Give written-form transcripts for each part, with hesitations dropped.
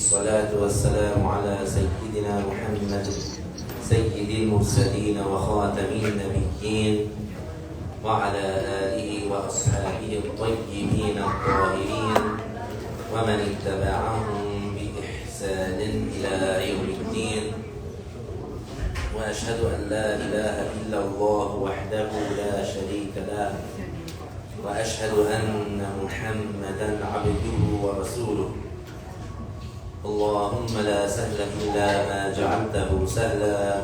الصلاة والسلام على سيدنا محمد سيد المرسلين وخاتم النبيين وعلى آله وأصحابه الطيبين الطاهرين ومن اتبعهم بإحسان إلى يوم الدين. وأشهد أن لا إله إلا الله وحده لا شريك له وأشهد أن محمدا عبده ورسوله. اللهم لا سهل إلا ما جعلته سهلا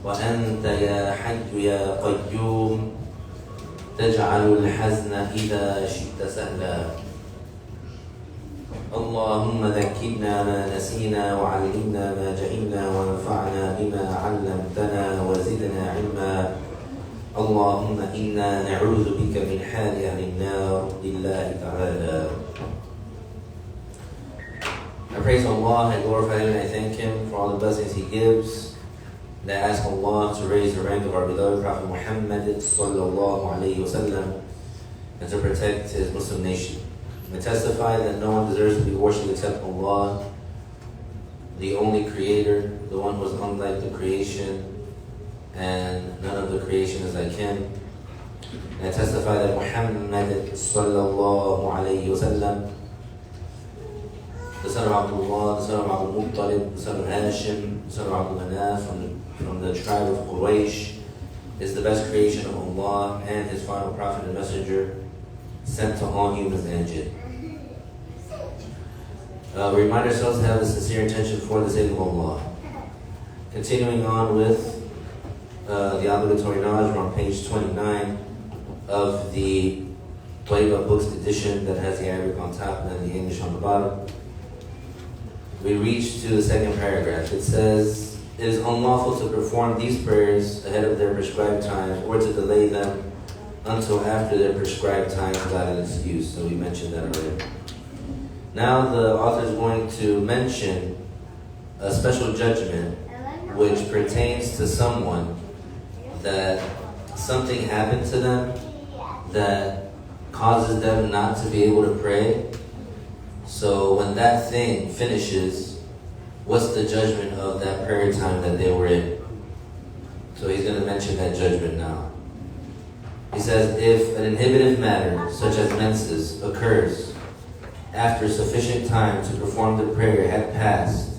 وأنت يا حي يا قيوم تجعل الحزن إذا شئت سهلا. اللهم ذكرنا ما نسينا وعلمنا ما جهلنا وانفعنا بما علمتنا وزدنا علما. اللهم إنا نعوذ بك من حال أهل النار لله تعالى. I praise Allah, I glorify Him, and I thank Him for all the blessings He gives. And I ask Allah to raise the rank of our beloved Prophet Muhammad sallallahu alayhi wa sallam and to protect his Muslim nation. I testify that no one deserves to be worshipped except Allah, the only creator, the one who is unlike the creation, and none of the creation is like Him. And I testify that Muhammad sallallahu alayhi wa sallam, the son of Abdullah, the son of Abdul Muttalib, the son of Hashim, the son of Abdul Manaf, from the tribe of Quraysh, is the best creation of Allah and His final prophet and messenger sent to all humans and jinn. We remind ourselves to have a sincere intention for the sake of Allah. Continuing on with the obligatory knowledge, we're on page 29 of the Tayyiba Books edition that has the Arabic on top and the English on the bottom. We reach to the second paragraph. It says, "It is unlawful to perform these prayers ahead of their prescribed times or to delay them until after their prescribed times without an excuse." So we mentioned that already. Now the author is going to mention a special judgment which pertains to someone that something happened to them that causes them not to be able to pray. So when that thing finishes, what's the judgment of that prayer time that they were in? So he's going to mention that judgment now. He says, if an inhibitive matter, such as menses, occurs after sufficient time to perform the prayer had passed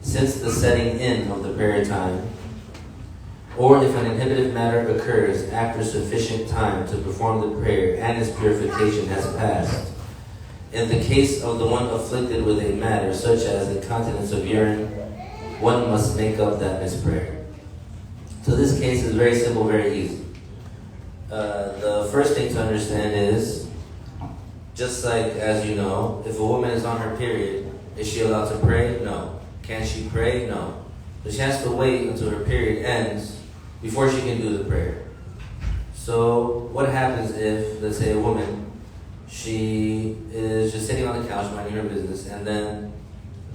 since the setting in of the prayer time, or if an inhibitive matter occurs after sufficient time to perform the prayer and its purification has passed, in the case of the one afflicted with a matter such as incontinence of urine, one must make up that missed prayer. So this case is very simple, very easy. The first thing to understand is, just like, as you know, if a woman is on her period, is she allowed to pray? No. Can she pray? No. So she has to wait until her period ends before she can do the prayer. So what happens if, let's say, a woman, she is just sitting on the couch minding her business, and then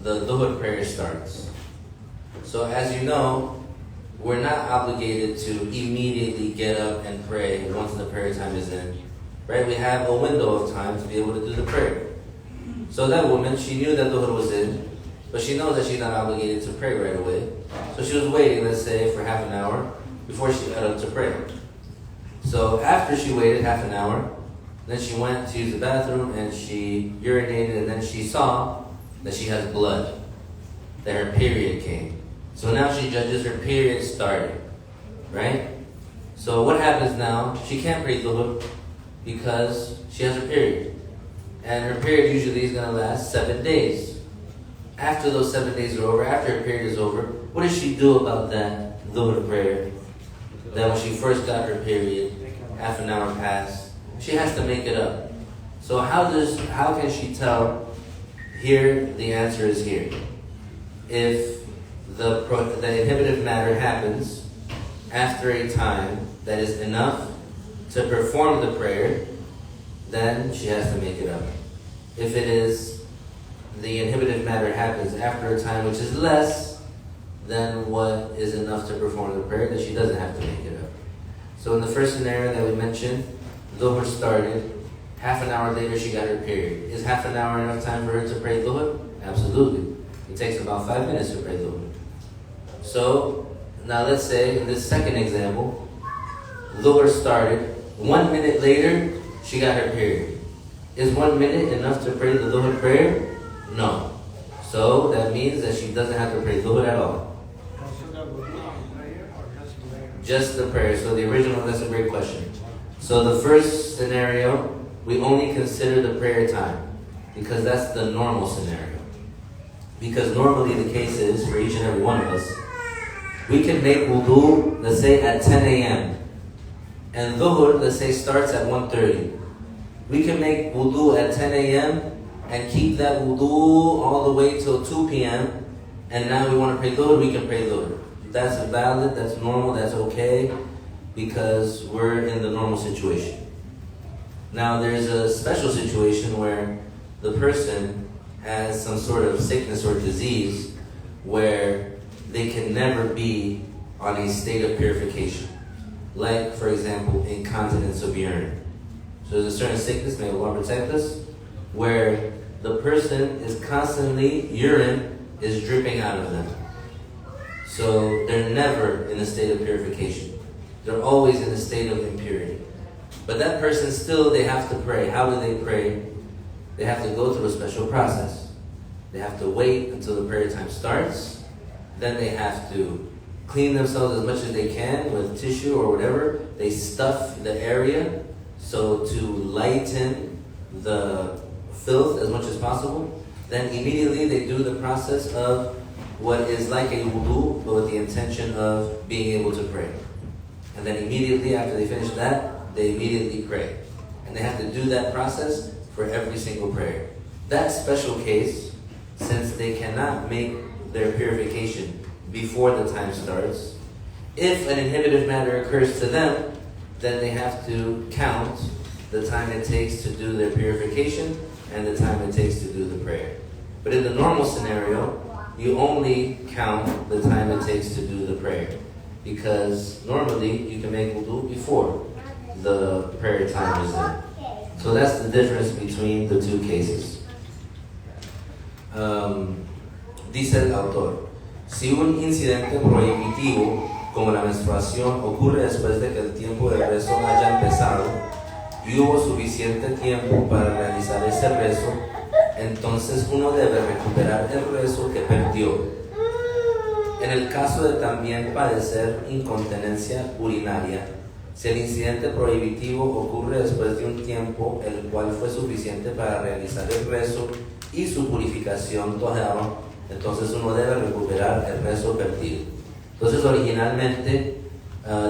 the dhuhr prayer starts. So as you know, we're not obligated to immediately get up and pray once the prayer time is in. Right? We have a window of time to be able to do the prayer. So that woman, she knew that dhuhr was in, but she knows that she's not obligated to pray right away. So she was waiting, let's say, for half an hour before she got up to pray. So after she waited half an hour, then she went to use the bathroom and she urinated, and then she saw that she has blood, that her period came. So now she judges her period started, right? So what happens now? She can't pray dhuhr because she has her period. And her period usually is going to last 7 days. After those 7 days are over, after her period is over, what does she do about that dhuhr prayer? That when she first got her period, half an hour passed, she has to make it up. So how can she tell? Here, the answer is here. If the inhibitive matter happens after a time that is enough to perform the prayer, then she has to make it up. If it is the inhibitive matter happens after a time which is less than what is enough to perform the prayer, then she doesn't have to make it up. So in the first scenario that we mentioned, Dhuhr started, half an hour later she got her period. Is half an hour enough time for her to pray Dhuhr? Absolutely. It takes about 5 minutes to pray dhuhr. So, now let's say in this second example, dhuhr started. 1 minute later, she got her period. Is 1 minute enough to pray the dhuhr prayer? No. So that means that she doesn't have to pray dhuhr at all. Just the prayer. So the original, that's a great question. So the first scenario, we only consider the prayer time because that's the normal scenario. Because normally the case is, for each and every one of us, we can make wudu, let's say at 10 a.m. And dhuhr, let's say, starts at 1:30. We can make wudu at 10 a.m. and keep that wudu all the way till 2 p.m. And now we want to pray dhuhr, we can pray dhuhr. That's valid, that's normal, that's okay, because we're in the normal situation. Now there's a special situation where the person has some sort of sickness or disease where they can never be on a state of purification. Like, for example, incontinence of urine. So there's a certain sickness, may Allah protect us, where the person is constantly, urine is dripping out of them. So they're never in a state of purification. They're always in a state of impurity. But that person still, they have to pray. How do they pray? They have to go through a special process. They have to wait until the prayer time starts. Then they have to clean themselves as much as they can with tissue or whatever. They stuff the area so to lighten the filth as much as possible. Then immediately they do the process of what is like a wudu, but with the intention of being able to pray. And then immediately after they finish that, they immediately pray. And they have to do that process for every single prayer. That special case, since they cannot make their purification before the time starts, if an inhibitive matter occurs to them, then they have to count the time it takes to do their purification and the time it takes to do the prayer. But in the normal scenario, you only count the time it takes to do the prayer, because normally you can make wudu before the prayer time is in. So that's the difference between the two cases. Dice el autor, si un incidente prohibitivo como la menstruación ocurre después de que el tiempo de rezo haya empezado y hubo suficiente tiempo para realizar ese rezo, entonces uno debe recuperar el rezo que perdió. En el caso de también padecer incontinencia urinaria, si el incidente prohibitivo ocurre después de un tiempo el cual fue suficiente para realizar el rezo y su purificación tohara, entonces uno debe recuperar el rezo perdido. Entonces originalmente,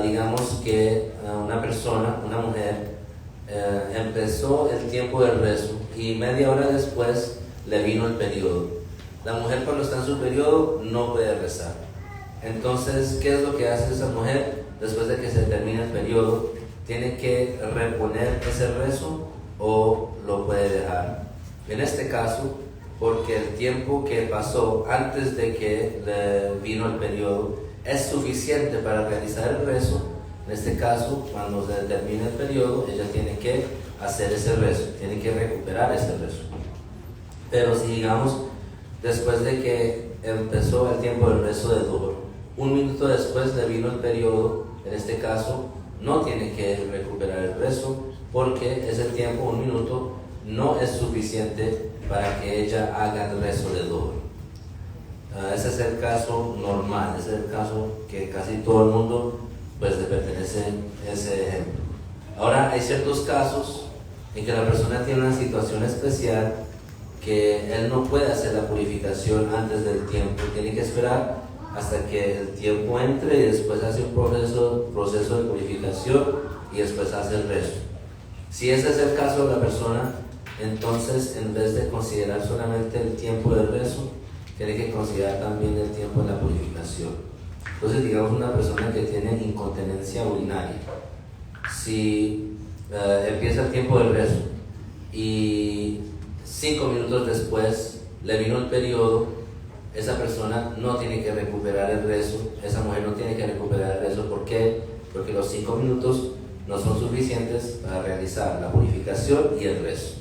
digamos que una persona, una mujer, empezó el tiempo del rezo y media hora después le vino el periodo. La mujer cuando está en su periodo no puede rezar. Entonces, ¿qué es lo que hace esa mujer? Después de que se termina el periodo, tiene que reponer ese rezo o lo puede dejar. En este caso, porque el tiempo que pasó antes de que le vino el periodo es suficiente para realizar el rezo, en este caso, cuando se termine el periodo, ella tiene que hacer ese rezo, tiene que recuperar ese rezo. Pero si digamos, después de que empezó el tiempo del rezo de dhuhr, un minuto después le vino el periodo, en este caso, no tiene que recuperar el rezo, porque ese tiempo, un minuto, no es suficiente para que ella haga el rezo de dhuhr. Ese es el caso normal, ese es el caso que casi todo el mundo pues le pertenece ese ejemplo. Ahora hay ciertos casos en que la persona tiene una situación especial que él no puede hacer la purificación antes del tiempo, tiene que esperar hasta que el tiempo entre y después hace un proceso de purificación y después hace el rezo. Si ese es el caso de la persona, entonces en vez de considerar solamente el tiempo del rezo, tiene que considerar también el tiempo de la purificación. Entonces, digamos, una persona que tiene incontinencia urinaria, si empieza el tiempo del rezo y 5 minutos después le vino el periodo, esa persona no tiene que recuperar el rezo, esa mujer no tiene que recuperar el rezo. ¿Por qué? Porque los 5 minutos no son suficientes para realizar la purificación y el rezo,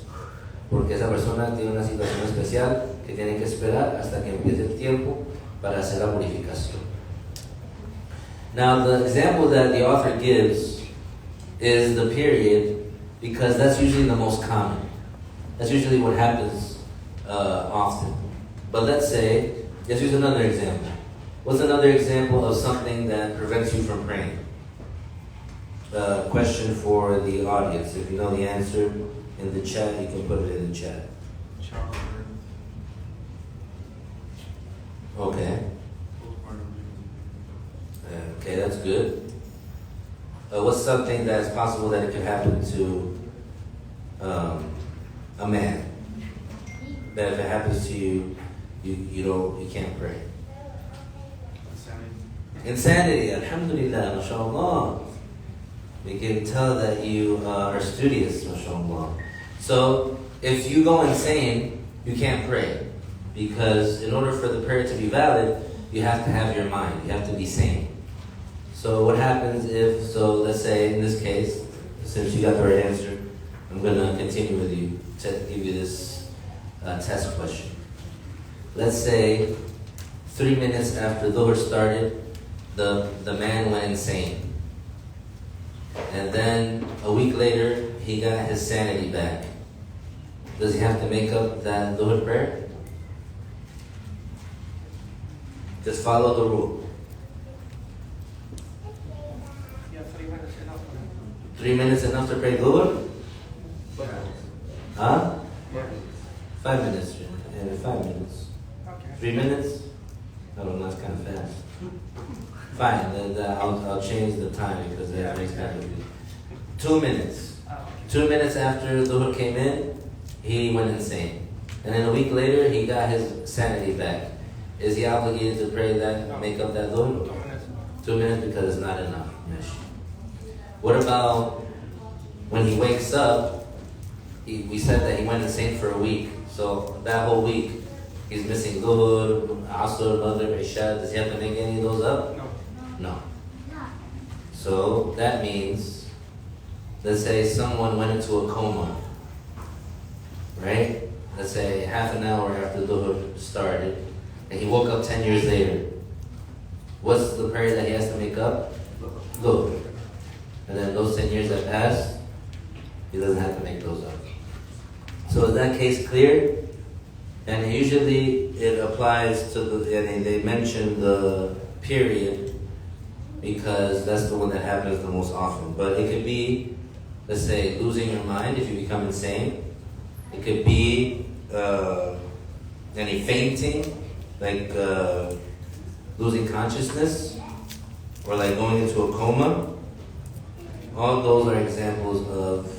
porque esa persona tiene una situación especial que tiene que esperar hasta que empiece el tiempo para hacer la purificación. Now, the example that the author gives is the period, because that's usually the most common. That's usually what happens often. But let's use another example. What's another example of something that prevents you from praying? Question for the audience. If you know the answer in the chat, you can put it in the chat. Okay. Okay, that's good. What's something that's possible that it could happen to a man? That if it happens to you, you can't pray. Insanity. Alhamdulillah, mashallah. We can tell that you are studious, mashallah. So, if you go insane, you can't pray. Because in order for the prayer to be valid, you have to have your mind. You have to be sane. So what happens let's say in this case, since you got the right answer, I'm going to continue with you to give you this test question. Let's say 3 minutes after Dhuhr started, the man went insane. And then a week later, he got his sanity back. Does he have to make up that Dhuhr prayer? Just follow the rule. 3 minutes enough to pray Dhuhr? Huh? 5 minutes. Yeah, 5 minutes. 3 minutes? I don't know, that's kind of fast. Fine, then I'll change the time because that makes kind of 2 minutes. 2 minutes after Dhuhr came in, he went insane. And then a week later, he got his sanity back. Is he obligated to pray that, make up that Dhuhr? 2 minutes because it's not enough. What about when he wakes up? We said that he went insane for a week. So that whole week, he's missing Dhuhr, Asr, Maghrib, Isha. Does he have to make any of those up? No. So that means, let's say someone went into a coma, right? Let's say half an hour after Dhuhr started, and he woke up 10 years later. What's the prayer that he has to make up? Dhuhr. And then those 10 years that passed, he doesn't have to make those up. So is that case clear? And usually it applies to and they mention the period because that's the one that happens the most often. But it could be, let's say, losing your mind if you become insane. It could be any fainting, like losing consciousness, or like going into a coma. All those are examples of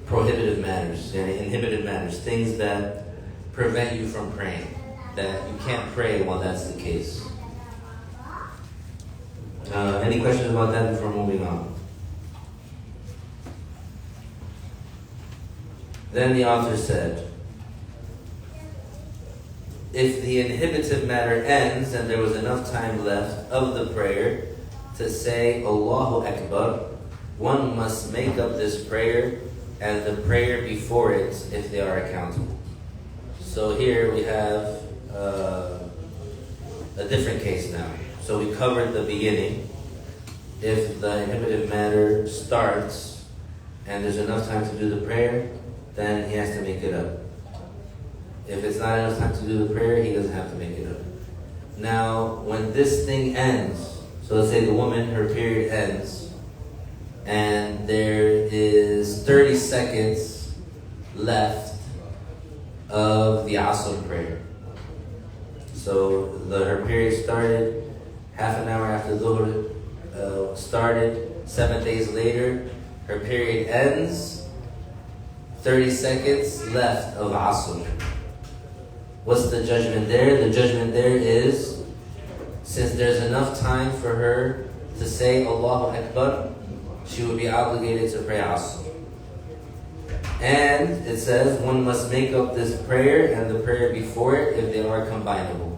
prohibitive matters, and inhibited matters, things that prevent you from praying, that you can't pray while that's the case. Any questions about that before moving on? Then the author said, if the inhibitive matter ends and there was enough time left of the prayer to say Allahu Akbar, one must make up this prayer and the prayer before it if they are accountable. So here we have a different case now. So we covered the beginning. If the inhibitive matter starts and there's enough time to do the prayer, then he has to make it up. If it's not enough time to do the prayer, he doesn't have to make it up. Now, when this thing ends, so let's say the woman, her period ends, and there is 30 seconds left of the Asr prayer. So her period started half an hour after Dhuhr started, 7 days later, her period ends, 30 seconds left of Asr. What's the judgment there? The judgment there is, since there's enough time for her to say Allahu Akbar, she would be obligated to pray Asr. And it says one must make up this prayer and the prayer before it if they are combinable.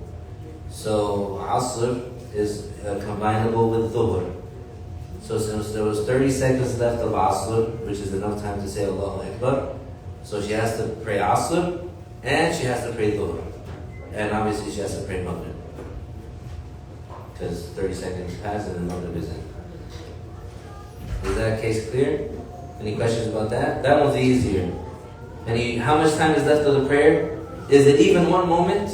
So Asr is combinable with Dhuhr. So since there was 30 seconds left of Asr, which is enough time to say Allahu Akbar, so she has to pray Asr And she has to pray Dhuhr. And obviously she has to pray Maghrib. Because 30 seconds pass and then Maghrib is in. Is that case clear? Any questions about that? That one's easier. How much time is left of the prayer? Is it even 1 moment?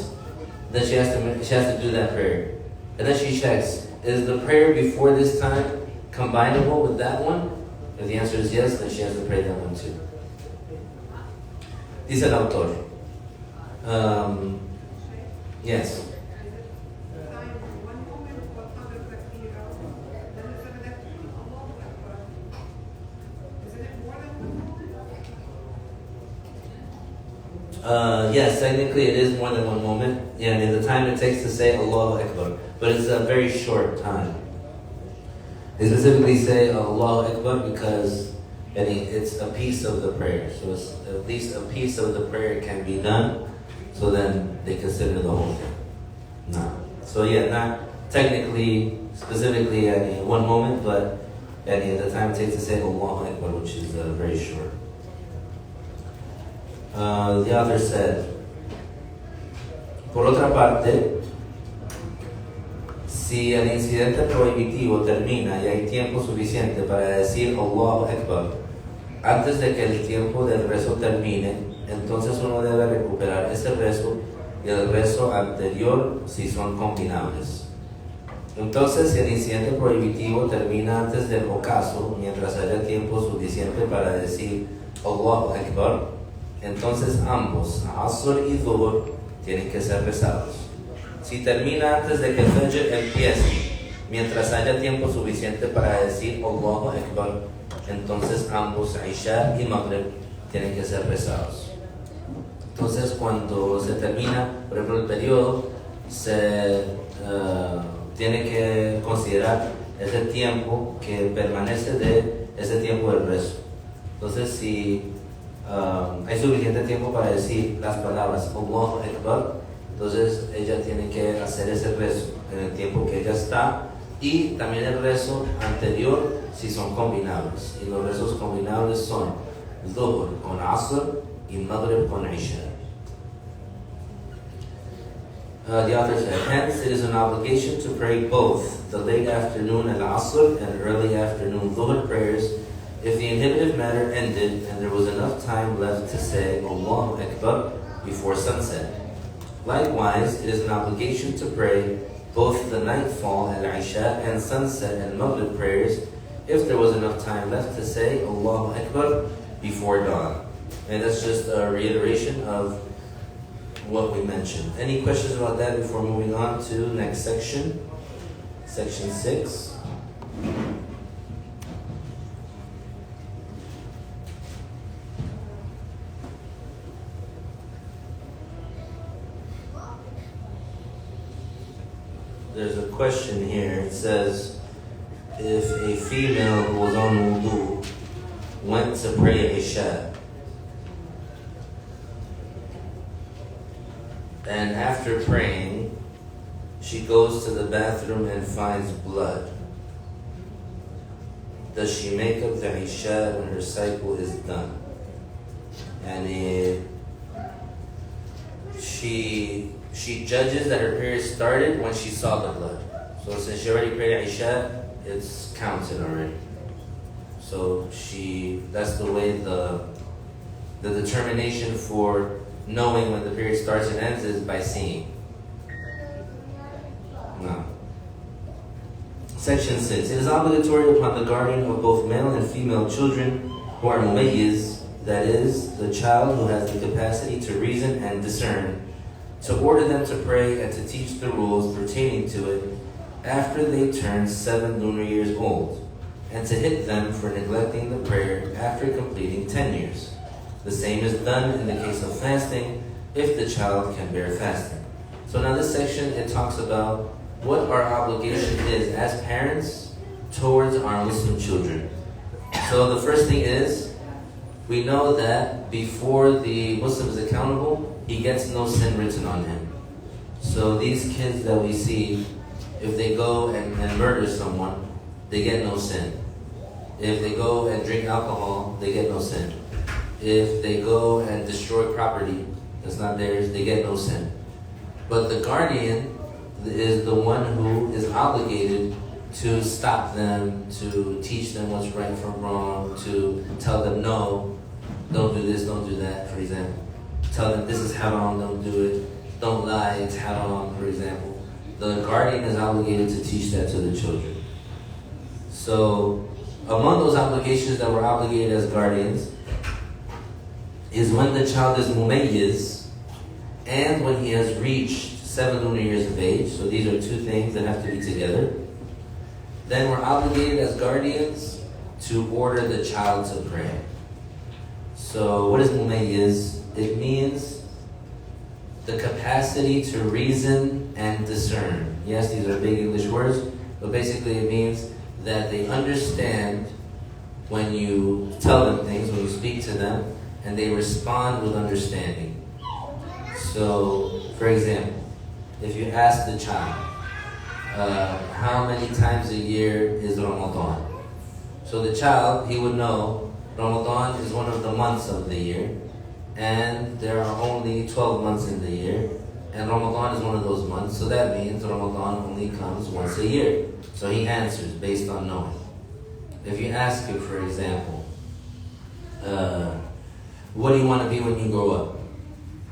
Then she has to do that prayer. And then she checks, is the prayer before this time combinable with that one? If the answer is yes, then she has to pray that one too. Dice el autor. Yes. Yes, technically it is more than 1 moment. Yeah, and the time it takes to say Allahu Akbar. But it's a very short time. They specifically say Allahu Akbar because it's a piece of the prayer. So it's at least a piece of the prayer can be done. So then they consider the whole thing. No. So yeah, not technically, specifically at 1 moment, but at the time it takes to say Allahu Akbar, which is very short. The author said, por otra parte, si el incidente prohibitivo termina y hay tiempo suficiente para decir Allahu Akbar antes de que el tiempo del rezo termine, entonces uno debe recuperar ese rezo y el rezo anterior si son combinables. Entonces, si el incidente prohibitivo termina antes del ocaso, mientras haya tiempo suficiente para decir Allahu Akbar, entonces ambos, Asr y Dhuhr, tienen que ser rezados. Si termina antes de que el Fajr empiece, mientras haya tiempo suficiente para decir Allahu Akbar, entonces ambos, Isha y Maghrib, tienen que ser rezados. Entonces, cuando se termina, por ejemplo, el periodo, se tiene que considerar ese tiempo que permanece de ese tiempo del rezo. Entonces, si hay suficiente tiempo para decir las palabras Allahu Akbar, entonces ella tiene que hacer ese rezo en el tiempo que ella está, y también el rezo anterior si son combinables, y los rezos combinables son Dhuhr con Asr y Maghrib con Isha. The author said, hence it is an obligation to pray both the late afternoon al-Asr and early afternoon Dhuhr prayers if the inhibitive matter ended and there was enough time left to say Allahu Akbar before sunset. Likewise, it is an obligation to pray both the nightfall and Isha and sunset and Maghrib prayers if there was enough time left to say Allahu Akbar before dawn. And that's just a reiteration of what we mentioned. Any questions about that before moving on to next section? Section 6. There's a question here. It says, if a female who was on wudu went to pray Isha, and after praying, she goes to the bathroom and finds blood, does she make up the Isha when her cycle is done? And she judges that her period started when she saw the blood. So since she already prayed Isha, it's counted already. So that's the way the determination for knowing when the period starts and ends is by seeing. No. Section 6. It is obligatory upon the guardian of both male and female children who are mumayyiz, that is, the child who has the capacity to reason and discern, to order them to pray and to teach the rules pertaining to it after they turn 7 lunar years old, and to hit them for neglecting the prayer after completing 10 years. The same is done in the case of fasting, if the child can bear fasting. So now this section, it talks about what our obligation is as parents towards our Muslim children. So the first thing is, we know that before the Muslim is accountable, he gets no sin written on him. So these kids that we see, if they go and murder someone, they get no sin. If they go and drink alcohol, they get no sin. If they go and destroy property, It's not theirs. They get no sin. But the guardian is the one who is obligated to stop them, to teach them what's right from wrong, to tell them no, don't do this, don't do that, for example. Tell them this is haram, don't do it. Don't lie, it's haram, for example. The guardian is obligated to teach that to the children. So, among those obligations that we're obligated as guardians is when the child is mumayyiz and when he has reached 7 lunar years of age. So these are two things that have to be together. Then we're obligated as guardians to order the child to pray. So what is mumayyiz? It means the capacity to reason and discern. Yes, these are big English words, but basically it means that they understand when you tell them things, when you speak to them, and they respond with understanding. So, for example, if you ask the child, how many times a year is Ramadan? So the child, he would know Ramadan is one of the months of the year, and there are only 12 months in the year, and Ramadan is one of those months, so that means Ramadan only comes once a year. So he answers based on knowing. If you ask him, for example, what do you want to be when you grow up?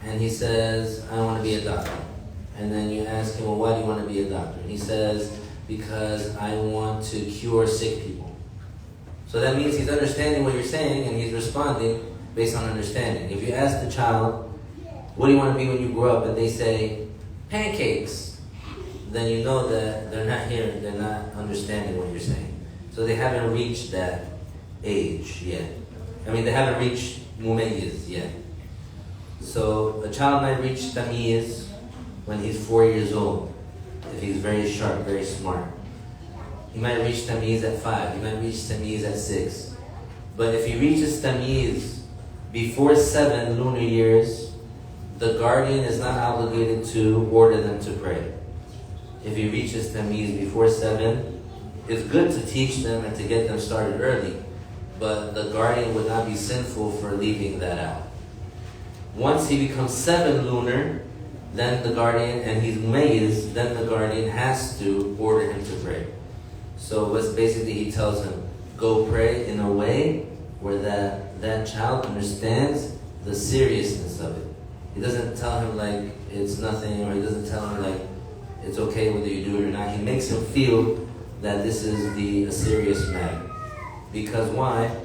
And he says, I want to be a doctor. And then you ask him, well, why do you want to be a doctor? And he says, because I want to cure sick people. So that means he's understanding what you're saying and he's responding based on understanding. If you ask the child, what do you want to be when you grow up? And they say, pancakes. Then you know that they're not hearing, they're not understanding what you're saying. So they haven't reached that age yet. They haven't reached mumayyiz yet. So a child might reach tamyiz when he's 4 years old, if he's very sharp, very smart. He might reach tamyiz at 5, he might reach tamyiz at 6. But if he reaches tamyiz before 7 lunar years, the guardian is not obligated to order them to pray. If he reaches tamyiz before 7, it's good to teach them and to get them started early, but the guardian would not be sinful for leaving that out. Once he becomes 7 lunar, then the guardian, and he's mumayyiz, then the guardian has to order him to pray. So what's basically he tells him, go pray in a way where that child understands the seriousness of it. He doesn't tell him like it's nothing, or he doesn't tell him like it's okay whether you do it or not. He makes him feel that this is a serious matter. Because why?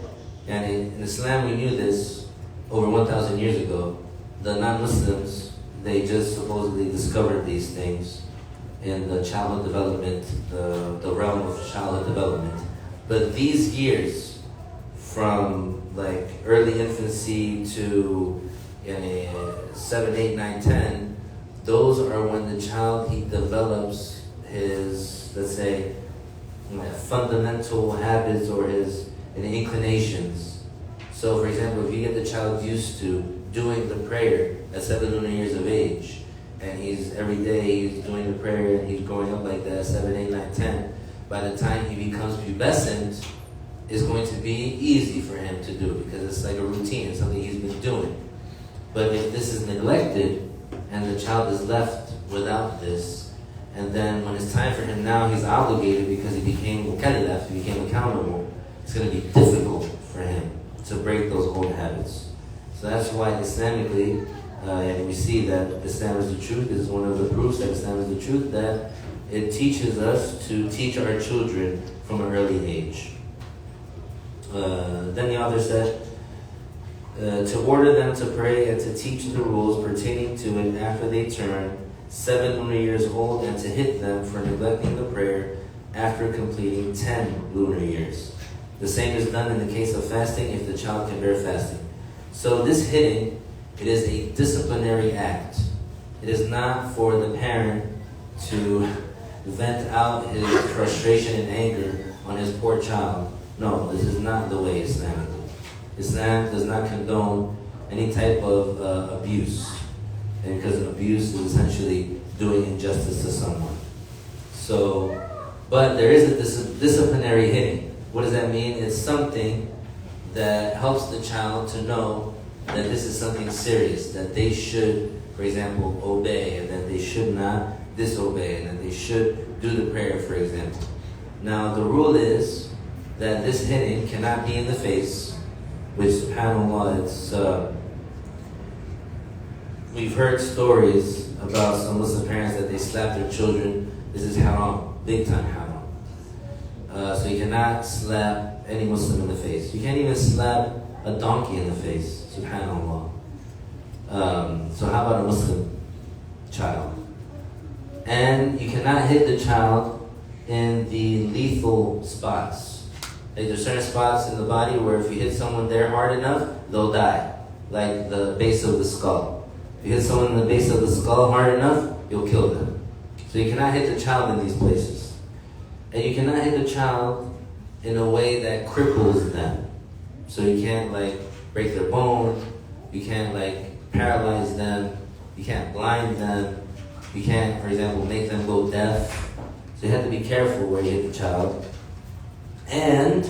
And in Islam we knew this over 1,000 years ago. The non-Muslims, they just supposedly discovered these things in the childhood development, the realm of childhood development. But these years, from like early infancy to 7, 8, 9, 10, those are when the child, he develops his, let's say, fundamental habits or his inclinations. So for example, if you get the child used to doing the prayer at 7 lunar years of age, and he's every day he's doing the prayer and he's growing up like that, 7, 8, 9, 10, by the time he becomes pubescent, it's going to be easy for him to do because it's like a routine, it's something he's been doing. But if this is neglected and the child is left without this, and then when it's time for him now, he's obligated because he became mukallaf, he became accountable, it's going to be difficult for him to break those old habits. So that's why Islamically, and we see that Islam is the truth, is one of the proofs that Islam is the truth, that it teaches us to teach our children from an early age. Then the author said, to order them to pray and to teach the rules pertaining to it after they turn 7 lunar years old, and to hit them for neglecting the prayer after completing 10 lunar years. The same is done in the case of fasting if the child can bear fasting. So this hitting, it is a disciplinary act. It is not for the parent to vent out his frustration and anger on his poor child. No, this is not the way Islam is. Islam does not condone any type of abuse. And because abuse is essentially doing injustice to someone. So, but there is a disciplinary hitting. What does that mean? It's something that helps the child to know that this is something serious, that they should, for example, obey, and that they should not disobey, and that they should do the prayer, for example. Now, the rule is that this hitting cannot be in the face, which, subhanAllah, it's, we've heard stories about some Muslim parents that they slap their children. This is haram, big time haram. So you cannot slap any Muslim in the face. You can't even slap a donkey in the face, subhanAllah. So how about a Muslim child? And you cannot hit the child in the lethal spots. Like there's certain spots in the body where if you hit someone there hard enough, they'll die. Like the base of the skull. If you hit someone in the base of the skull hard enough, you'll kill them. So you cannot hit the child in these places. And you cannot hit the child in a way that cripples them. So you can't like break their bone, you can't like paralyze them, you can't blind them, you can't, for example, make them go deaf. So you have to be careful where you hit the child. And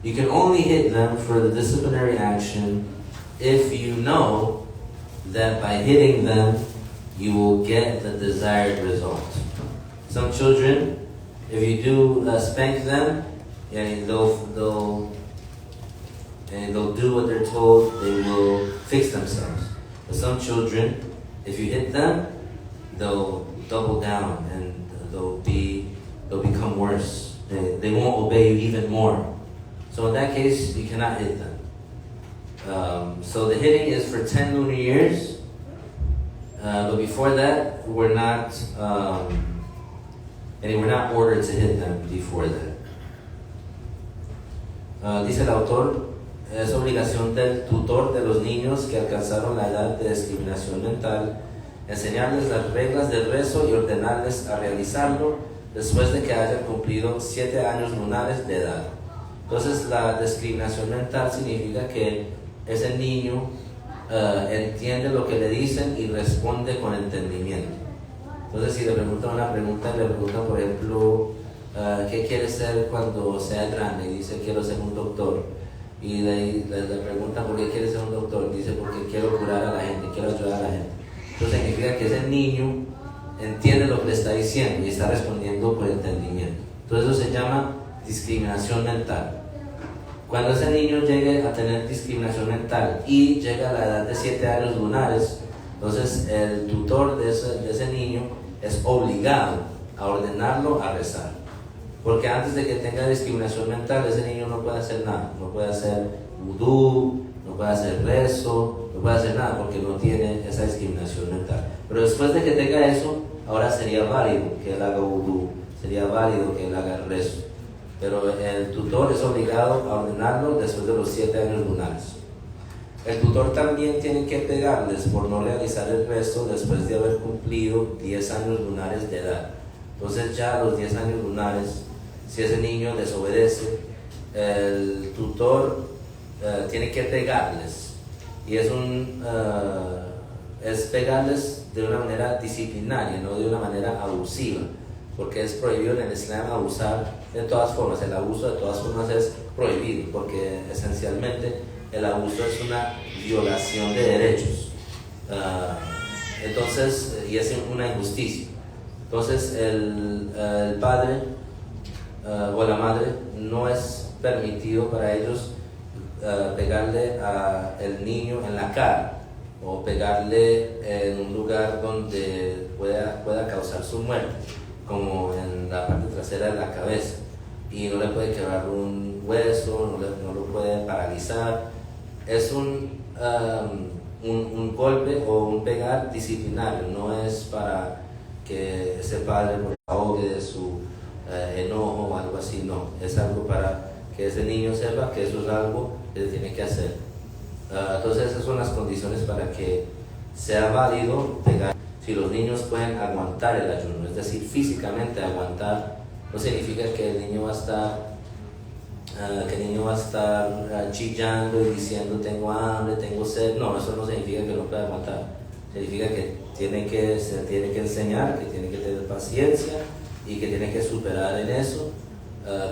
you can only hit them for the disciplinary action if you know that by hitting them, you will get the desired result. Some children, if you do spank them, they'll do what they're told, they will fix themselves. But some children, if you hit them, they'll double down and they'll become worse. They won't obey you even more. So in that case, you cannot hit them. So the hitting is for 10 lunar years. But before that, we're not ordered to hit them before that. Dice el autor, es obligación del tutor de los niños que alcanzaron la edad de discriminación mental enseñarles las reglas del rezo y ordenarles a realizarlo después de que hayan cumplido 7 años lunares de edad. Entonces la discriminación mental significa que ese niño entiende lo que le dicen y responde con entendimiento. Entonces si le preguntan una pregunta, le preguntan por ejemplo ¿qué quiere ser cuando sea grande? Y dice quiero ser un doctor. Y le preguntan por qué quiere ser un doctor. Y dice porque quiero curar a la gente, quiero ayudar a la gente. Entonces significa que ese niño entiende lo que le está diciendo y está respondiendo por entendimiento. Entonces eso se llama discriminación mental. Cuando ese niño llegue a tener discriminación mental y llega a la edad de 7 años lunares, entonces el tutor de ese niño es obligado a ordenarlo a rezar. Porque antes de que tenga discriminación mental, ese niño no puede hacer nada. No puede hacer vudú, no puede hacer rezo, no puede hacer nada porque no tiene esa discriminación mental. Pero después de que tenga eso, ahora sería válido que él haga vudú, sería válido que él haga rezo. Pero el tutor es obligado a ordenarlo después de los 7 años lunares. El tutor también tiene que pegarles por no realizar el rezo después de haber cumplido 10 años lunares de edad. Entonces ya a los 10 años lunares, si ese niño desobedece, el tutor tiene que pegarles. Y es pegarles de una manera disciplinaria, no de una manera abusiva. Porque es prohibido en el Islam abusar de todas formas. El abuso de todas formas es prohibido, porque esencialmente el abuso es una violación de derechos. Entonces, y es una injusticia. Entonces, el padre o la madre no es permitido para ellos pegarle al niño en la cara o pegarle en un lugar donde pueda causar su muerte, como en la parte trasera de la cabeza, y no le puede quebrar un hueso, no lo puede paralizar. Es un golpe o un pegar disciplinario, no es para que ese padre ahogue de su enojo o algo así, no, es algo para que ese niño sepa que eso es algo que tiene que hacer. Entonces esas son las condiciones para que sea válido pegar. Si los niños pueden aguantar el ayuno, es decir, físicamente aguantar, no significa que el niño va a estar chillando y diciendo tengo hambre, tengo sed. No, eso no significa que no pueda aguantar. Significa que se tiene que enseñar, que tiene que tener paciencia y que tiene que superar en eso.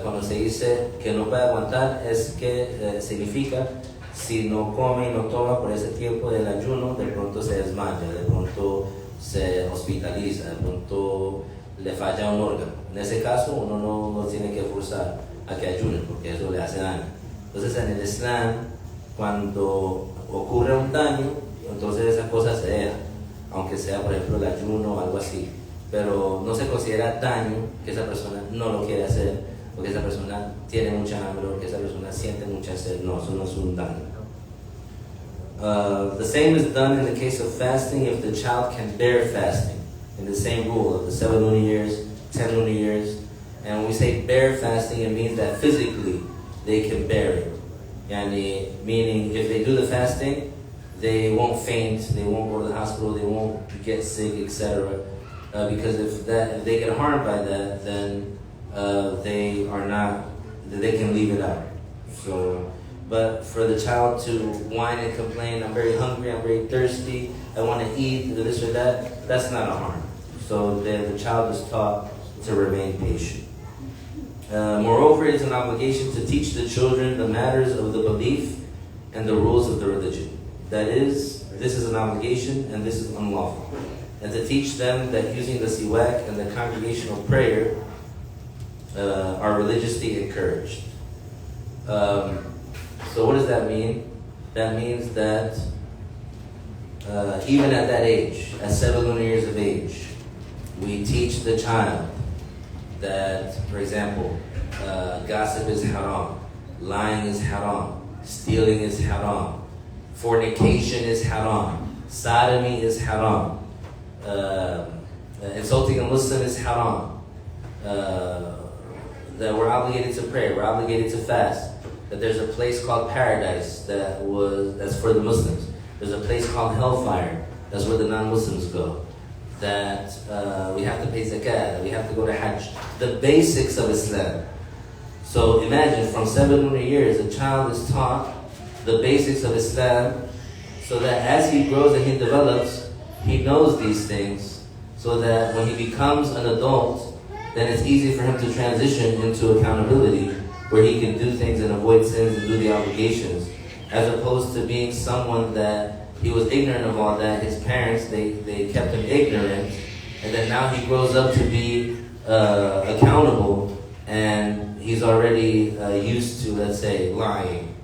Cuando se dice que no puede aguantar, es que significa si no come y no toma por ese tiempo del ayuno, de pronto se desmaya, de pronto se hospitaliza, de pronto le falla un órgano. En ese caso uno no tiene que forzar a que ayune porque eso le hace daño. Entonces en el Islam, cuando ocurre un daño, entonces esa cosa se deja, aunque sea por ejemplo el ayuno o algo así, pero no se considera daño que esa persona no lo quiere hacer, o que esa persona tiene mucha hambre, o que esa persona siente mucha sed. No, eso no es un daño. The same is done in the case of fasting if the child can bear fasting, in the same rule of the 7 lunar years, 10 lunar years. And when we say bear fasting, it means that physically they can bear it. Meaning if they do the fasting, they won't faint, they won't go to the hospital, they won't get sick, etc. Because if they get harmed by that, then they can leave it out. So, but for the child to whine and complain, I'm very hungry, I'm very thirsty, I want to eat, this or that, that's not a harm. So the child is taught to remain patient. Moreover, it is an obligation to teach the children the matters of the belief and the rules of the religion. That is, this is an obligation and this is unlawful. And to teach them that using the siwak and the congregational prayer are religiously encouraged. So what does that mean? That means that even at that age, at 7 lunar years of age, we teach the child that, for example, gossip is haram, lying is haram, stealing is haram, fornication is haram, sodomy is haram, insulting a Muslim is haram, that we're obligated to pray, we're obligated to fast, that there's a place called paradise that's for the Muslims, there's a place called hellfire, that's where the non-Muslims go, that we have to pay zakat, that we have to go to Hajj, the basics of Islam. So imagine, from 7 lunar years, a child is taught the basics of Islam, so that as he grows and he develops, he knows these things, so that when he becomes an adult, then it's easy for him to transition into accountability, where he can do things and avoid sins and do the obligations, as opposed to being someone that he was ignorant of all that. His parents, they kept him ignorant, and then now he grows up to be accountable, and he's already used to, let's say, lying.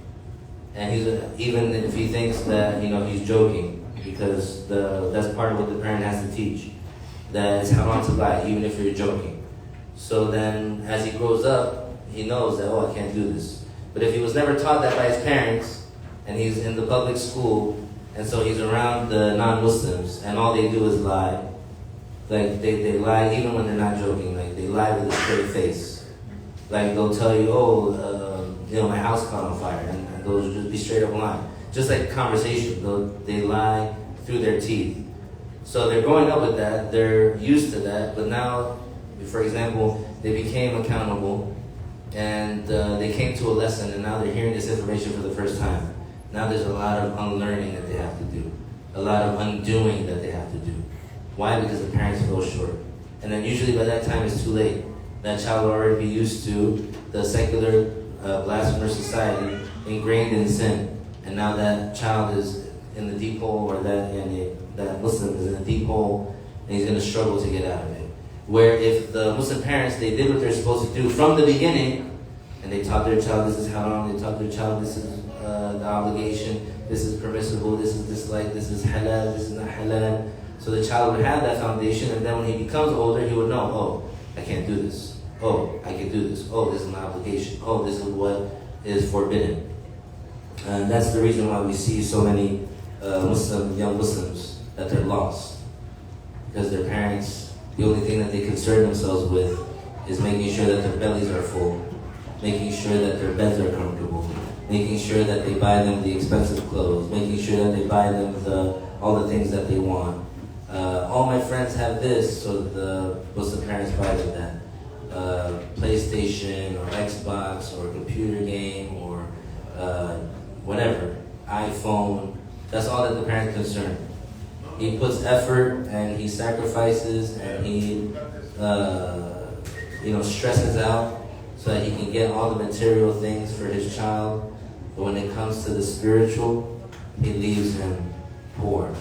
And even if he thinks that he's joking, because that's part of what the parent has to teach, that it's haram to lie, even if you're joking. So then, as he grows up, he knows that, I can't do this. But if he was never taught that by his parents, and he's in the public school, and so he's around the non-Muslims, and all they do is lie. Like, they lie even when they're not joking. Like, they lie with a straight face. Like, they'll tell you, my house caught on fire, and they'll just be straight up lying. Just like conversation, they lie through their teeth. So they're growing up with that, they're used to that, but now, for example, they became accountable, and they came to a lesson, and now they're hearing this information for the first time. Now there's a lot of unlearning that they have to do, a lot of undoing that they have to do. Why? Because the parents fell short. And then usually by that time it's too late. That child will already be used to the secular blasphemous society, ingrained in sin. And now that child is in the deep hole, or that Muslim is in the deep hole, and he's going to struggle to get out of it. Where if the Muslim parents, they did what they're supposed to do from the beginning, and they taught their child this is haram, they taught their child this is the obligation, this is permissible, this is disliked, this is halal, this is not halal. So the child would have that foundation, and then when he becomes older, he would know, I can't do this. I can do this. This is my obligation. This is what is forbidden. And that's the reason why we see so many young Muslims, that they're lost. Because their parents, the only thing that they concern themselves with is making sure that their bellies are full, making sure that their beds are comfortable, making sure that they buy them the expensive clothes, making sure that they buy them all the things that they want. All my friends have this, so the Muslim parents buy them that. PlayStation or Xbox or computer game or whatever, iPhone. That's all that the parent concerned. He puts effort and he sacrifices and he stresses out so that he can get all the material things for his child. But when it comes to the spiritual, he leaves him poor.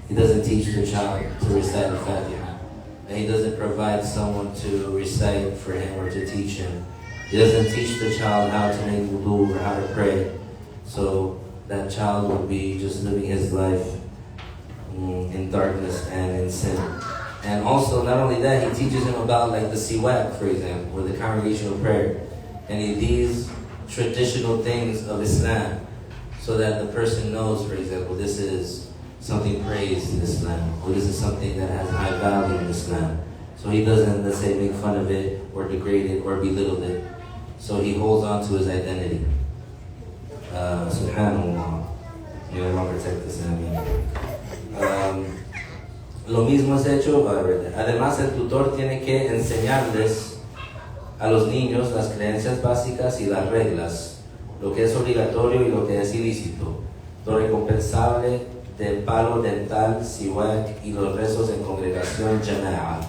He doesn't teach the child to recite the Fatiha. And he doesn't provide someone to recite for him or to teach him. He doesn't teach the child how to make wudu or how to pray. So that child will be just living his life in darkness and in sin. And also, not only that, he teaches him about like the siwak, for example, or the congregational prayer. And these traditional things of Islam, so that the person knows, for example, this is something praised in Islam, or this is something that has high value in Islam. So he doesn't, let's say, make fun of it, or degrade it, or belittle it. So he holds on to his identity. Subhanallah. May Allah protect us. Lo mismo es hecho, además el tutor tiene que enseñarles a los niños las creencias básicas y las reglas, lo que es obligatorio y lo que es ilícito, lo recompensable del palo dental, siwak y los rezos en congregación jama'a,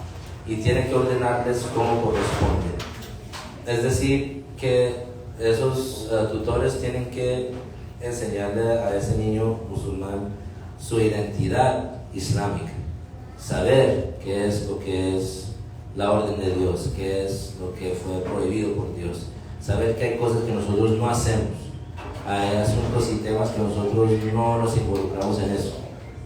y tiene que ordenarles como corresponde. Es decir, que esos tutores tienen que enseñarle a ese niño musulmán su identidad islámica, saber qué es lo que es la orden de Dios, qué es lo que fue prohibido por Dios, saber que hay cosas que nosotros no hacemos, hay asuntos y temas que nosotros no nos involucramos en eso.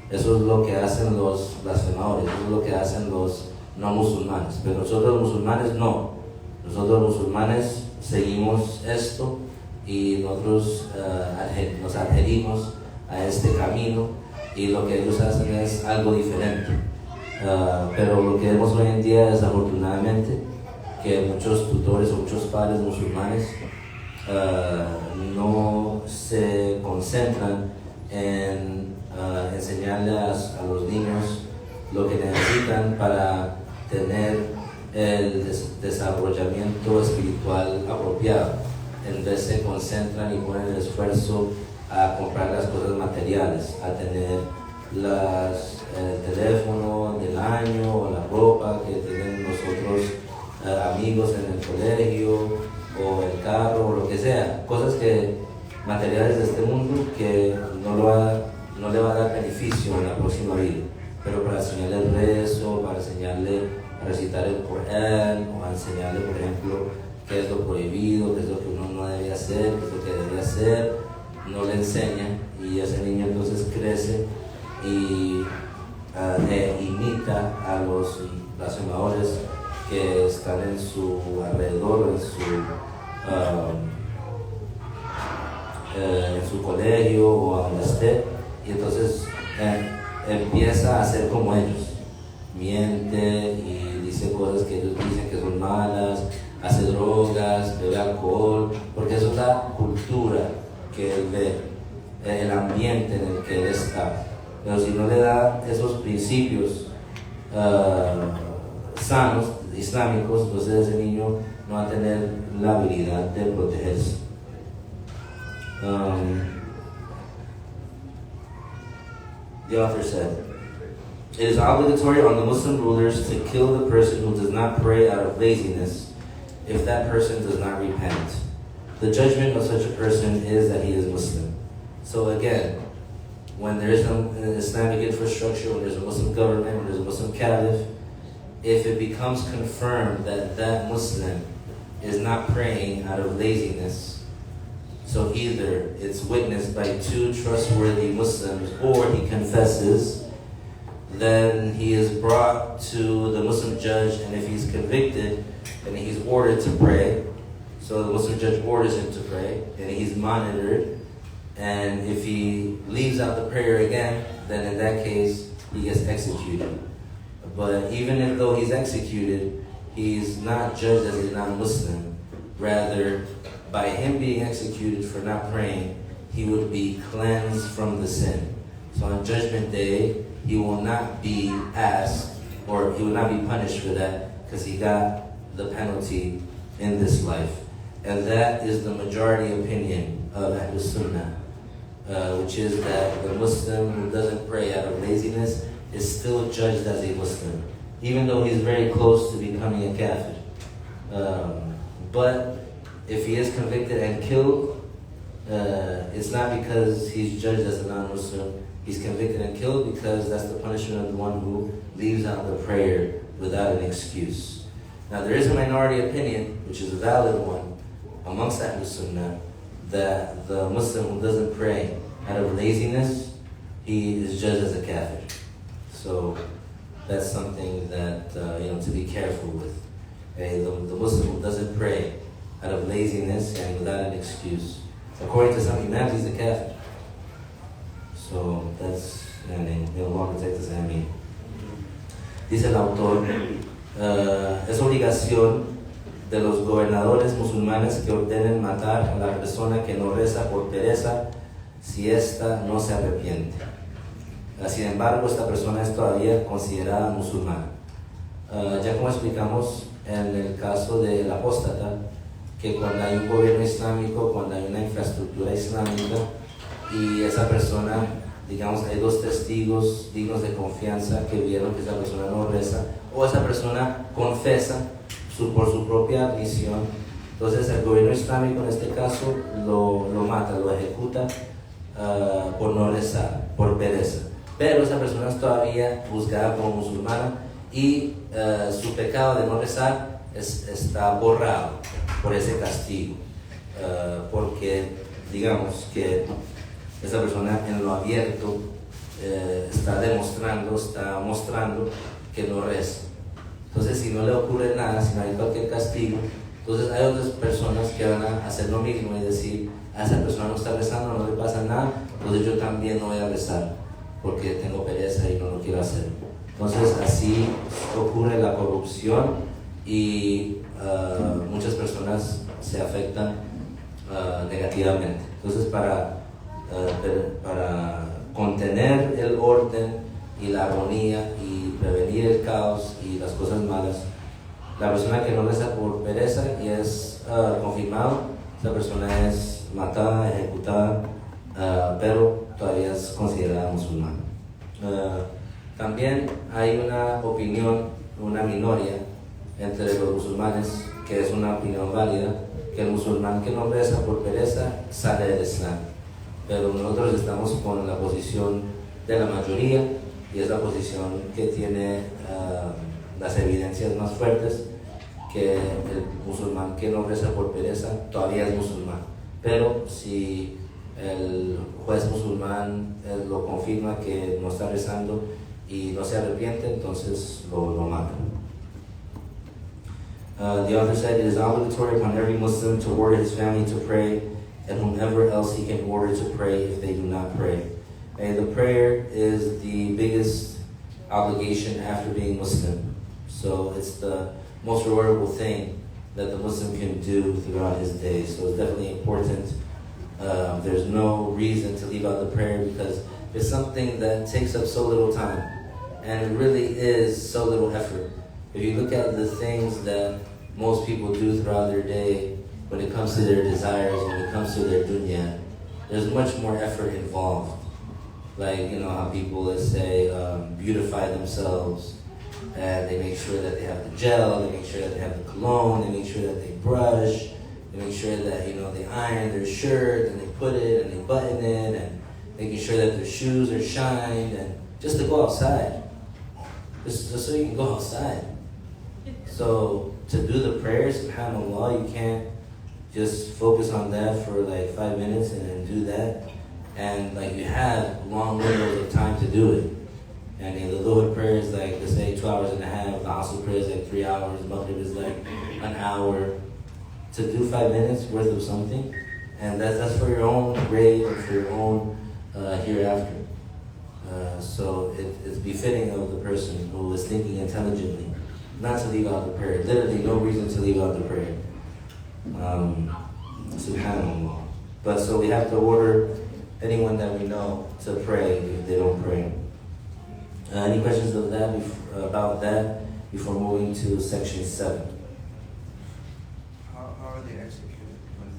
Eso es lo que hacen los blasfemadores, eso es lo que hacen los no musulmanes, pero nosotros los musulmanes no. Nosotros los musulmanes seguimos esto y nosotros nos adherimos a este camino, y lo que ellos hacen es algo diferente. Pero lo que vemos hoy en día es, afortunadamente, que muchos tutores o muchos padres musulmanes no se concentran en enseñarle a los niños lo que necesitan para tener el desarrollamiento espiritual apropiado. En vez se concentran y ponen el esfuerzo a comprar las cosas materiales, a tener el teléfono del año o la ropa que tienen los otros amigos en el colegio, o el carro, o lo que sea, cosas materiales de este mundo que no le va a dar beneficio en la próxima vida, pero para enseñarle el rezo, para enseñarle a recitar el Corán, o a enseñarle, por ejemplo, qué es lo prohibido, qué es lo que uno no debe hacer, qué es lo que debe hacer, no le enseñan, y ese niño entonces crece y imita a los blasfemadores que están en su alrededor, en su colegio o a donde esté, y entonces empieza a ser como ellos, miente y dice cosas que ellos dicen que son malas, hace drogas, bebe alcohol, porque eso es la cultura que él ve, el ambiente en el que él está. Pero si no le da esos principios sanos, islámicos, entonces ese niño no va a tener la habilidad de protegerse. The author said, "It is obligatory on the Muslim rulers to kill the person who does not pray out of laziness, if that person does not repent. The judgment of such a person is that he is Muslim." So again, when there is an Islamic infrastructure, when there's a Muslim government, when there's a Muslim caliph, if it becomes confirmed that that Muslim is not praying out of laziness, so either it's witnessed by two trustworthy Muslims or he confesses, then he is brought to the Muslim judge, and if he's convicted, then he's ordered to pray. So the Muslim judge orders him to pray, and he's monitored. And if he leaves out the prayer again, then in that case, he gets executed. But even if though he's executed, he's not judged as a non-Muslim. Rather, by him being executed for not praying, he would be cleansed from the sin. So on Judgment Day, he will not be asked, or he will not be punished for that, because he got the penalty in this life. And that is the majority opinion of Ahlul Sunnah, which is that the Muslim who doesn't pray out of laziness is still judged as a Muslim, even though he's very close to becoming a kafir. But if he is convicted and killed, it's not because he's judged as a non-Muslim. He's convicted and killed because that's the punishment of the one who leaves out the prayer without an excuse. Now there is a minority opinion, which is a valid one, amongst Ahlul Sunnah, that the Muslim who doesn't pray out of laziness, he is judged as a kafir. So that's something that to be careful with. The Muslim who doesn't pray out of laziness and without an excuse, according to some imams, he's a kafir. So that's, Allah protect us, ameen. Dice el autor, es obligación de los gobernadores musulmanes que ordenen matar a la persona que no reza por pereza si ésta no se arrepiente. Sin embargo, esta persona es todavía considerada musulmana. Ya como explicamos en el caso del apóstata, que cuando hay un gobierno islámico, cuando hay una infraestructura islámica y esa persona, digamos, hay dos testigos dignos de confianza que vieron que esa persona no reza, o esa persona confesa por su propia admisión, entonces el gobierno islámico en este caso lo mata, lo ejecuta por no rezar, por pereza. Pero esa persona es todavía juzgada como musulmana y su pecado de no rezar está borrado por ese castigo, porque digamos que esa persona en lo abierto está mostrando que no reza. Entonces si no le ocurre nada, si no hay cualquier castigo, entonces hay otras personas que van a hacer lo mismo y decir, a esa persona no está rezando, no le pasa nada, entonces yo también no voy a rezar porque tengo pereza y no lo quiero hacer. Entonces así ocurre la corrupción y muchas personas se afectan negativamente. Entonces para contener el orden y la armonía y prevenir el caos y las cosas malas, la persona que no reza por pereza y es confirmado, esa persona es matada, ejecutada, pero todavía es considerada musulmana. También hay una opinión, una minoría entre los musulmanes, que es una opinión válida, que el musulmán que no reza por pereza sale del Islam. Pero nosotros estamos con la posición de la mayoría y es la posición que tiene las evidencias más fuertes, que el musulmán que no reza por pereza todavía es musulmán. Pero si el juez musulmán lo confirma que no está rezando y no se arrepiente, entonces lo matan. The author said, it is obligatory upon every Muslim to order his family to pray and whomever else he can order to pray if they do not pray. And the prayer is the biggest obligation after being Muslim. So it's the most rewardable thing that the Muslim can do throughout his day. So it's definitely important. There's no reason to leave out the prayer because it's something that takes up so little time. And it really is so little effort. If you look at the things that most people do throughout their day, when it comes to their desires, when it comes to their dunya, there's much more effort involved. Like, how people, let's say, beautify themselves, and they make sure that they have the gel, they make sure that they have the cologne, they make sure that they brush, they make sure that, they iron their shirt, and they put it, and they button it, and making sure that their shoes are shined, and just to go outside. Just so you can go outside. So to do the prayers, subhanAllah, you can't just focus on that for like 5 minutes and then do that. And like you have long windows of time to do it. And the Dhuhr prayer is like, let's say 2 hours and a half, the Asr prayer is like 3 hours, Maghrib is like an hour. To do 5 minutes worth of something, and that's for your own grave and for your own hereafter. So it's befitting of the person who is thinking intelligently not to leave out the prayer. Literally no reason to leave out the prayer. Subhanallah. But so we have to order anyone that we know to pray if they don't pray. Any questions of that about that before moving to section 7? How are they executed when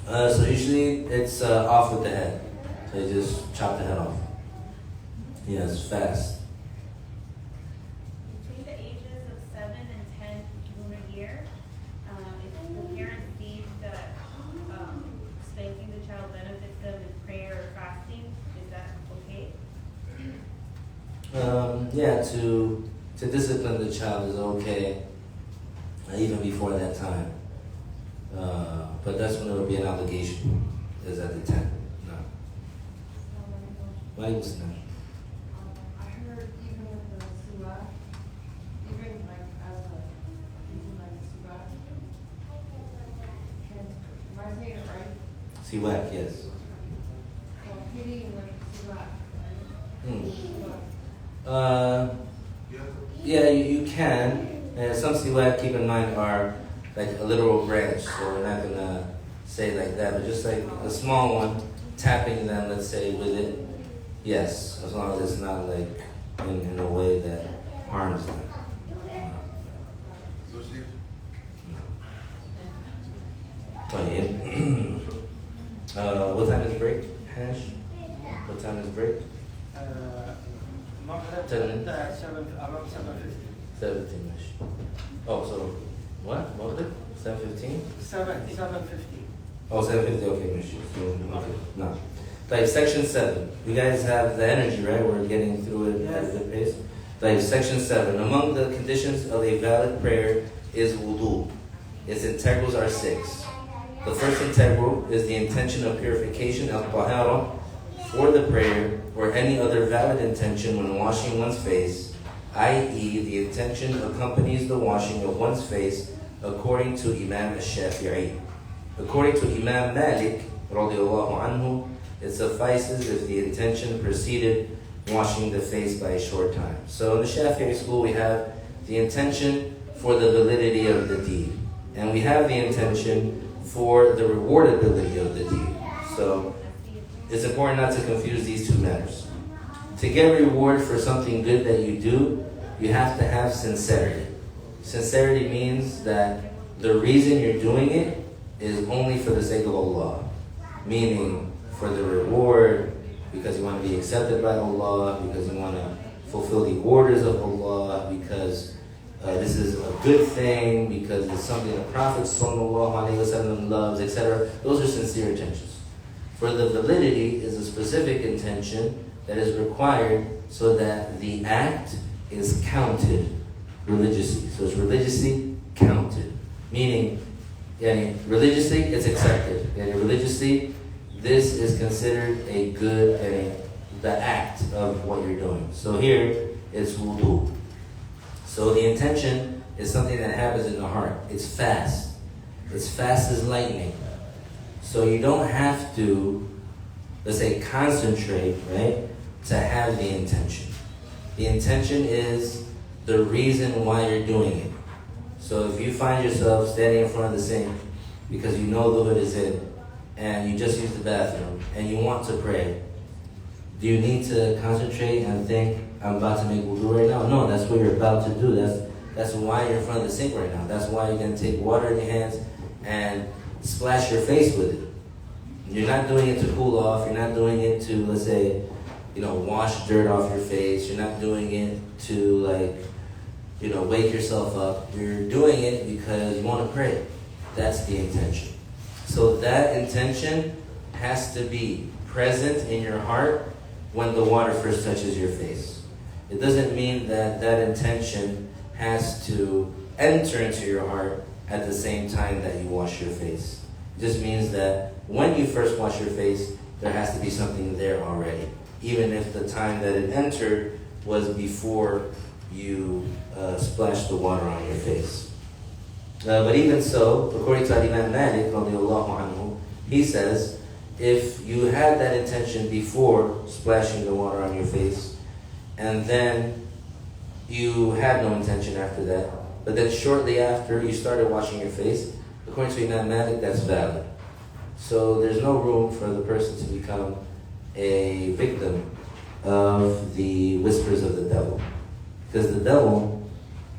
they So usually it's off with the head. So you just chop the head off. Yeah, it's fast. Between the ages of 7 and 10 lunar year, if the parent sees that yeah, to discipline the child is okay, even before that time. But that's when it would be an obligation, is at the 10. No. Why you listening? I heard even with the surah, even like as a, even like surah, am I saying it right? Siwak, yes. So hitting like surah. Yeah, you can. And some siwak, keep in mind, are like a literal branch, so we're not gonna say like that, but just like a small one, tapping them, let's say, with it, yes, as long as it's not like in a way that harms them. What time is break, Hash? What time is break? Maghrib 10 minutes. around 7:50. 17. Oh, so what? Maghrib? 7:15? 7:50. Oh, 7:50. Okay, Mishi. Okay. No. Like section 7. You guys have the energy, right? We're getting through it at a good pace. Like section 7. Among the conditions of a valid prayer is wudu. Its integrals are 6. The first integral is the intention of purification, al-tahara, for the prayer or any other valid intention when washing one's face, i.e. the intention accompanies the washing of one's face according to Imam al-Shafi'i. According to Imam Malik, radiallahu anhu, it suffices if the intention preceded washing the face by a short time. So in the Shafi'i school we have the intention for the validity of the deed, and we have the intention for the rewardability of the deed. So it's important not to confuse these two matters. To get reward for something good that you do, you have to have sincerity. Sincerity means that the reason you're doing it is only for the sake of Allah. Meaning, for the reward, because you want to be accepted by Allah, because you want to fulfill the orders of Allah, because this is a good thing, because it's something the Prophet ﷺ loves, etc. Those are sincere intentions. For the validity is a specific intention that is required so that the act is counted religiously. So it's religiously counted. Meaning, religiously it's accepted. Religiously, this is considered a good, the act of what you're doing. So here, it's wudu. So the intention is something that happens in the heart. It's fast. It's fast as lightning. So you don't have to, let's say, concentrate, right, to have the intention. The intention is the reason why you're doing it. So if you find yourself standing in front of the sink because you know the hood is in and you just used the bathroom and you want to pray, do you need to concentrate and think, I'm about to make wudu right now? No, that's what you're about to do. That's why you're in front of the sink right now. That's why you're going to take water in your hands and splash your face with it. You're not doing it to cool off. You're not doing it to, let's say, wash dirt off your face. You're not doing it to, wake yourself up. You're doing it because you want to pray. That's the intention. So that intention has to be present in your heart when the water first touches your face. It doesn't mean that that intention has to enter into your heart at the same time that you wash your face. It just means that when you first wash your face, there has to be something there already, even if the time that it entered was before you splashed the water on your face. But even so, according to Imam Malik, radiallahu anhu, he says, if you had that intention before splashing the water on your face, and then you had no intention after that, but then shortly after you started washing your face, according to Imam Malik, that's valid. So there's no room for the person to become a victim of the whispers of the devil. Because the devil,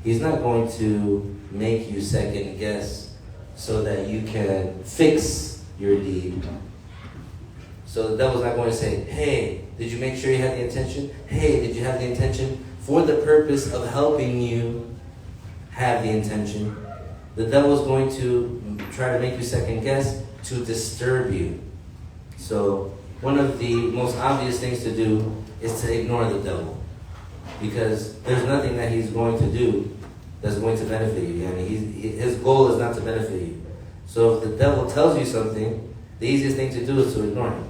he's not going to make you second guess so that you can fix your deed. So the devil's not going to say, hey, did you make sure you had the intention? Hey, did you have the intention? For the purpose of helping you have the intention. The devil's going to try to make you second guess to disturb you. So one of the most obvious things to do is to ignore the devil. because there's nothing that he's going to do that's going to benefit you. I mean, his goal is not to benefit you. So if the devil tells you something, the easiest thing to do is to ignore him.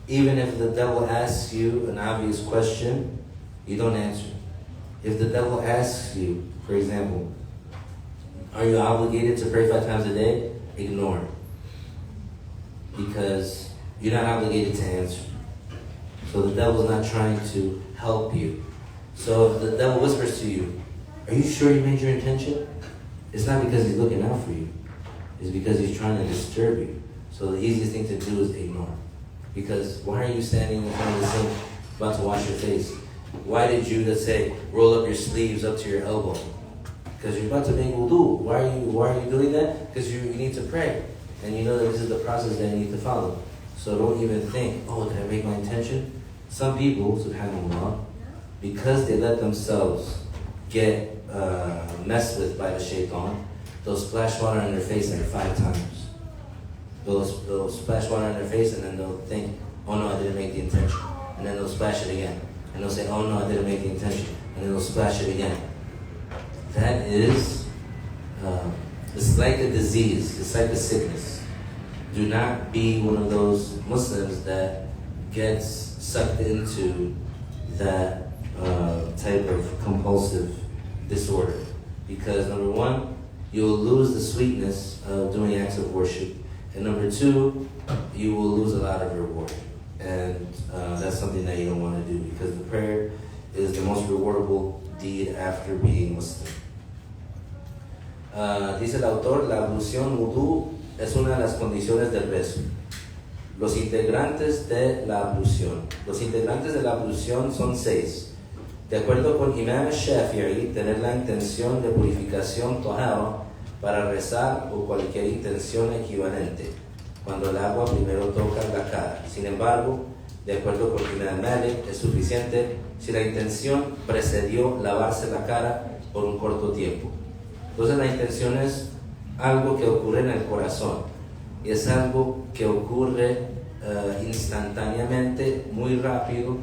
Even if the devil asks you an obvious question, you don't answer. If the devil asks you, for example, are you obligated to pray 5 times a day? Ignore it. Because you're not obligated to answer. So the devil's not trying to help you. So if the devil whispers to you, are you sure you made your intention? It's not because he's looking out for you. It's because he's trying to disturb you. So the easiest thing to do is ignore. Because why are you standing in front of the sink about to wash your face? Why did you, let's say, roll up your sleeves up to your elbow? Because you're about to make wudu. Why are you doing that? Because you need to pray. And you know that this is the process that you need to follow. So don't even think, oh, did I make my intention? Some people, subhanAllah, because they let themselves get messed with by the shaitan, they'll splash water on their face like 5 times. They'll splash water on their face and then they'll think, oh no, I didn't make the intention. And then they'll splash it again. And they'll say, oh no, I didn't make the intention. And then they'll splash it again. That is, it's like a disease. It's like a sickness. Do not be one of those Muslims that gets sucked into that type of compulsive disorder. Because number 1, you'll lose the sweetness of doing acts of worship. And number 2, you will lose a lot of reward. And that's something that you don't want to do, because the prayer is the most rewardable deed after being Muslim. Dice el autor, la ablución wudu es una de las condiciones del rezo. Los integrantes de la ablución. Los integrantes de la ablución son 6. De acuerdo con Imam Shafi'i, tener la intención de purificación tahara para rezar o cualquier intención equivalente, cuando el agua primero toca la cara. Sin embargo, de acuerdo con Imam Malik, es suficiente si la intención precedió lavarse la cara por un corto tiempo. Entonces la intención es algo que ocurre en el corazón, y es algo que ocurre instantáneamente, muy rápido,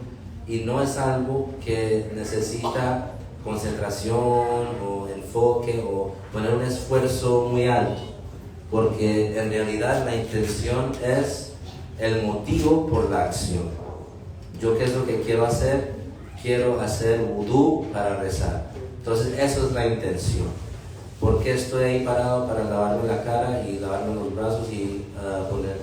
y no es algo que necesita concentración o enfoque o poner un esfuerzo muy alto, porque en realidad la intención es el motivo por la acción. Yo, ¿qué es lo que quiero hacer? Quiero hacer wudu para rezar. Entonces eso es la intención. ¿Por qué estoy ahí parado? Para lavarme la cara y lavarme los brazos y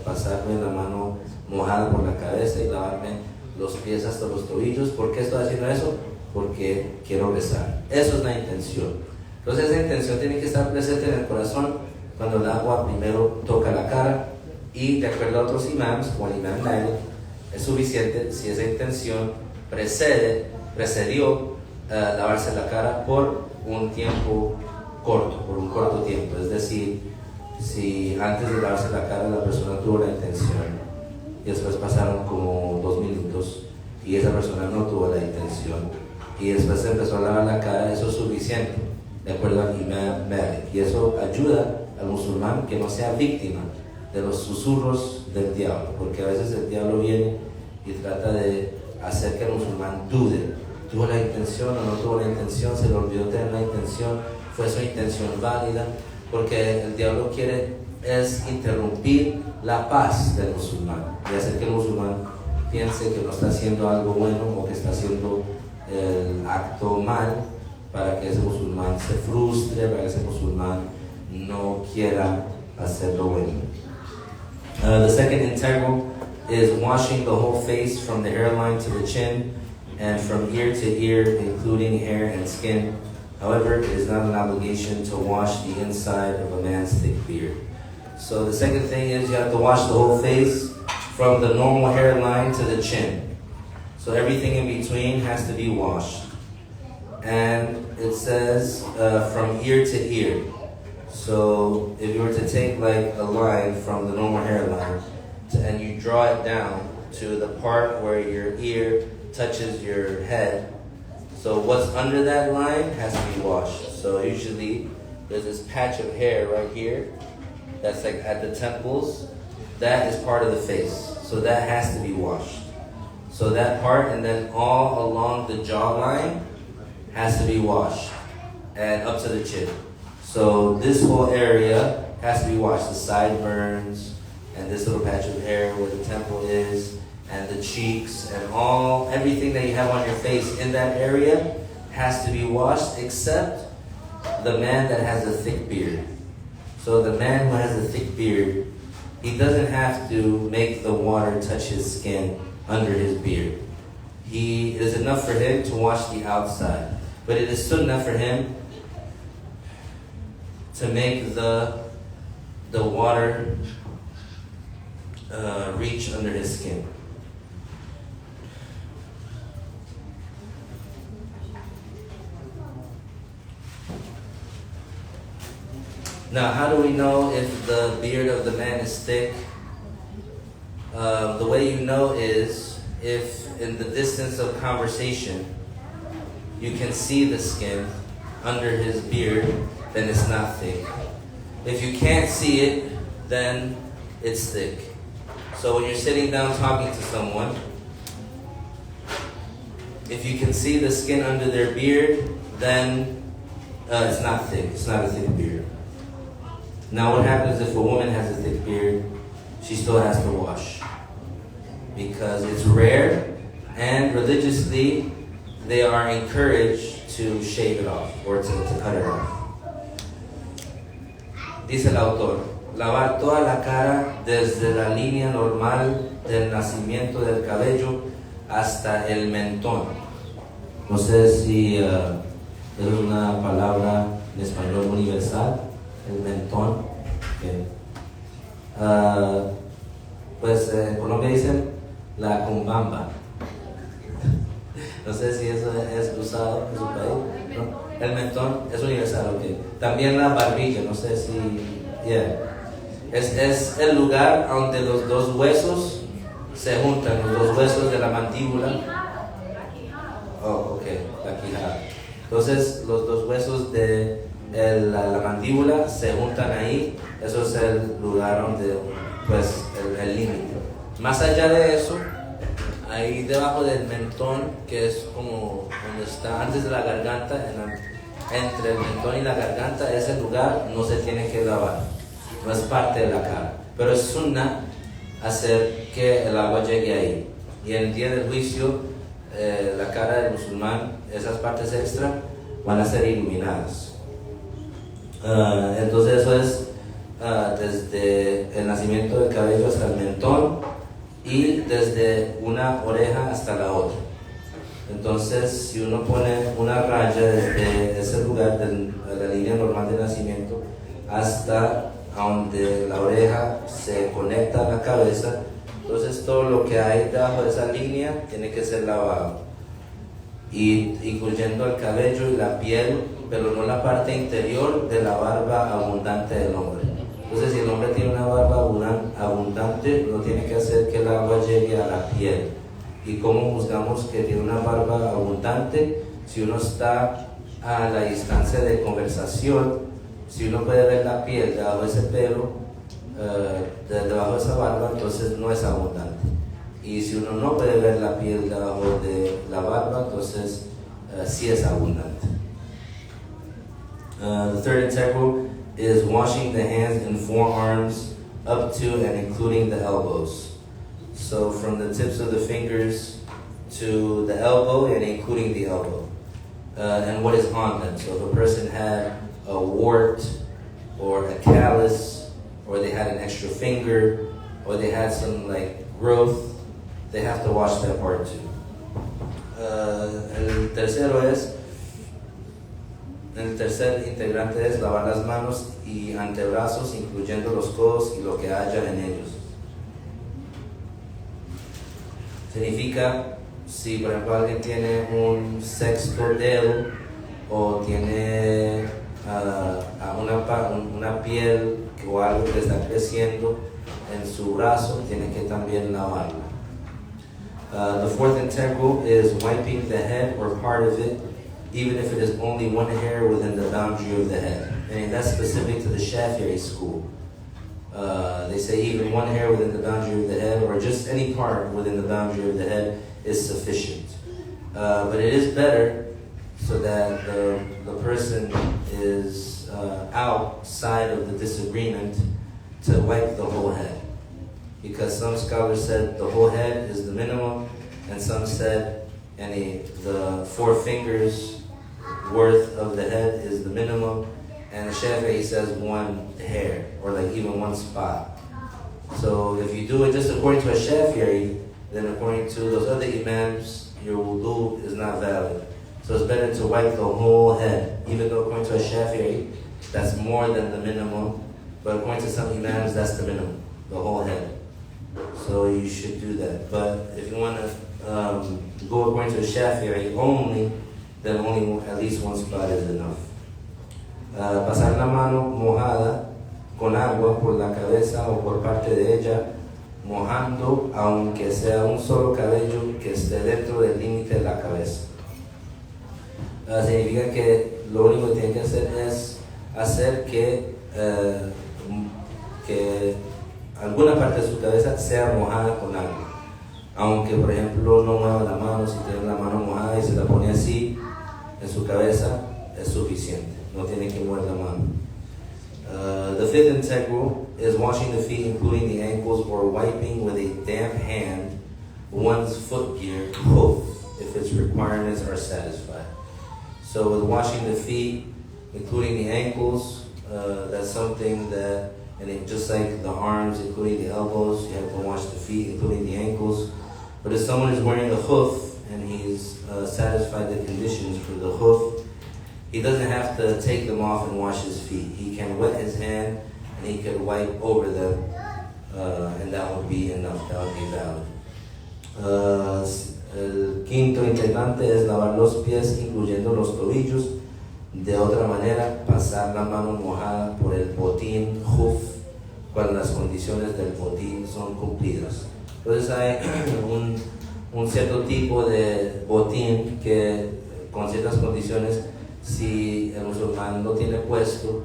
pasarme la mano mojada por la cabeza y lavarme los pies hasta los tobillos. ¿Por qué estoy haciendo eso? Porque quiero rezar. Eso es la intención. Entonces esa intención tiene que estar presente en el corazón cuando el agua primero toca la cara, y de acuerdo a otros imams, como el imam Malik, es suficiente si esa intención precedió lavarse la cara por un tiempo corto, por un corto tiempo. Es decir, si antes de lavarse la cara la persona tuvo la intención y después pasaron como 2 minutos y esa persona no tuvo la intención y después se empezó a lavar la cara, eso es suficiente, de acuerdo al imam Malik. Y eso ayuda al musulmán que no sea víctima de los susurros del diablo, porque a veces el diablo viene y trata de hacer que el musulmán dude. ¿Tuvo la intención o no tuvo la intención? ¿Se le olvidó tener la intención? ¿Fue su intención válida? Porque el diablo quiere es interrumpir la paz del musulmán y hacer que el musulmán piense que no está haciendo algo bueno o que está haciendo el acto mal, para que ese musulmán se frustre, para que ese musulmán no quiera hacer lo bueno. The second integral is washing the whole face from the hairline to the chin and from ear to ear, including hair and skin. However, it is not an obligation to wash the inside of a man's thick beard. So the second thing is you have to wash the whole face from the normal hairline to the chin. So everything in between has to be washed. And it says from ear to ear. So if you were to take like a line from the normal hairline and you draw it down to the part where your ear touches your head, so what's under that line has to be washed. So usually there's this patch of hair right here that's like at the temples. That is part of the face. So that has to be washed. So that part, and then all along the jawline has to be washed, and up to the chin. So this whole area has to be washed. The sideburns, and this little patch of hair where the temple is, and the cheeks, and everything that you have on your face in that area has to be washed, except the man that has a thick beard. So the man who has a thick beard, he doesn't have to make the water touch his skin under his beard. It is enough for him to wash the outside, but it is sunnah for him to make the water reach under his skin. Now, how do we know if the beard of the man is thick? The way you know is if in the distance of conversation you can see the skin under his beard, then it's not thick. If you can't see it, then it's thick. So when you're sitting down talking to someone, if you can see the skin under their beard, then it's not thick. It's not a thick beard. Now what happens if a woman has a thick beard? She still has to wash, because it's rare, and religiously they are encouraged to shave it off or to cut it off. Dice el autor, lavar toda la cara desde la línea normal del nacimiento del cabello hasta el mentón. No sé si es una palabra en español universal, el mentón. Okay. Pues en Colombia dicen la cumbamba. No sé si eso es usado en su país. ¿No? El mentón es universal, ok. También la barbilla, no sé si... Yeah. Es el lugar donde los dos huesos se juntan, los dos huesos de la mandíbula. Oh, ok, la quijada. Entonces, los dos huesos de la mandíbula se juntan ahí. Eso es el lugar donde, pues, el límite. Más allá de eso, ahí debajo del mentón, que es como donde está antes de la garganta, entre el mentón y la garganta, ese lugar no se tiene que lavar, no es parte de la cara, pero es sunnah hacer que el agua llegue ahí. Y en el día del juicio, la cara del musulmán, esas partes extra van a ser iluminadas. Entonces eso es desde el nacimiento del cabello hasta el mentón, y desde una oreja hasta la otra. Entonces, si uno pone una raya desde ese lugar de la línea normal de nacimiento hasta donde la oreja se conecta a la cabeza, entonces todo lo que hay debajo de esa línea tiene que ser lavado, y incluyendo el cabello y la piel, pero no la parte interior de la barba abundante del hombre. Entonces, si el hombre tiene una barba abundante, no tiene que hacer que el agua llegue a la piel. ¿Y cómo juzgamos que tiene una barba abundante? Si uno está a la distancia de conversación, si uno puede ver la piel debajo de ese pelo, debajo de esa barba, entonces no es abundante. Y si uno no puede ver la piel debajo de la barba, entonces sí es abundante. The third integral is washing the hands and forearms up to and including the elbows. So from the tips of the fingers to the elbow and including the elbow. And what is on them. So if a person had a wart or a callus, or they had an extra finger, or they had some growth, they have to wash that part too. El tercer integrante es lavar las manos y antebrazos, incluyendo los codos y lo que haya en ellos. Significa, si por ejemplo alguien tiene un sexto dedo o tiene una piel o algo que está creciendo en su brazo, tiene que también lavarlo. The fourth integral is wiping the head or part of it, even if it is only one hair within the boundary of the head. And that's specific to the Shafi'i school. They say even one hair within the boundary of the head, or just any part within the boundary of the head, is sufficient. But it is better so that the person is outside of the disagreement to wipe the whole head. Because some scholars said the whole head is the minimum, and some said the 4 fingers worth of the head is the minimum, and the Shafi'i says 1 hair, or like even 1 spot. So if you do it just according to a Shafi'i, then according to those other imams, your wudu is not valid. So it's better to wipe the whole head, even though according to a Shafi'i, that's more than the minimum, but according to some imams, that's the minimum, the whole head. So you should do that. But if you want to go according to a Shafi'i only, then only at least 1 spot is enough. Pasar la mano mojada con agua por la cabeza o por parte de ella, mojando aunque sea un solo cabello que esté dentro del límite de la cabeza. Significa que lo único que tiene que hacer es hacer que alguna parte de su cabeza sea mojada con agua. Aunque, por ejemplo, no mueva la mano, si tiene la mano mojada y se la pone así en su cabeza, es suficiente. No tiene que mover la mano. The 5th integral is washing the feet, including the ankles, or wiping with a damp hand one's footgear, hoof, if its requirements are satisfied. So with washing the feet, including the ankles, that's something that, just like the arms, including the elbows, you have to wash the feet, including the ankles. But if someone is wearing a hoof and he's satisfied the conditions for the hoof, he doesn't have to take them off and wash his feet. He can wet his hand and he could wipe over them, and that would be enough, that would be valid. El 5th integrante es lavar los pies, incluyendo los tobillos. De otra manera, pasar la mano mojada por el botín, hoof, cuando las condiciones del botín son cumplidas. Entonces hay un cierto tipo de botín que con ciertas condiciones, si el musulmán lo tiene puesto,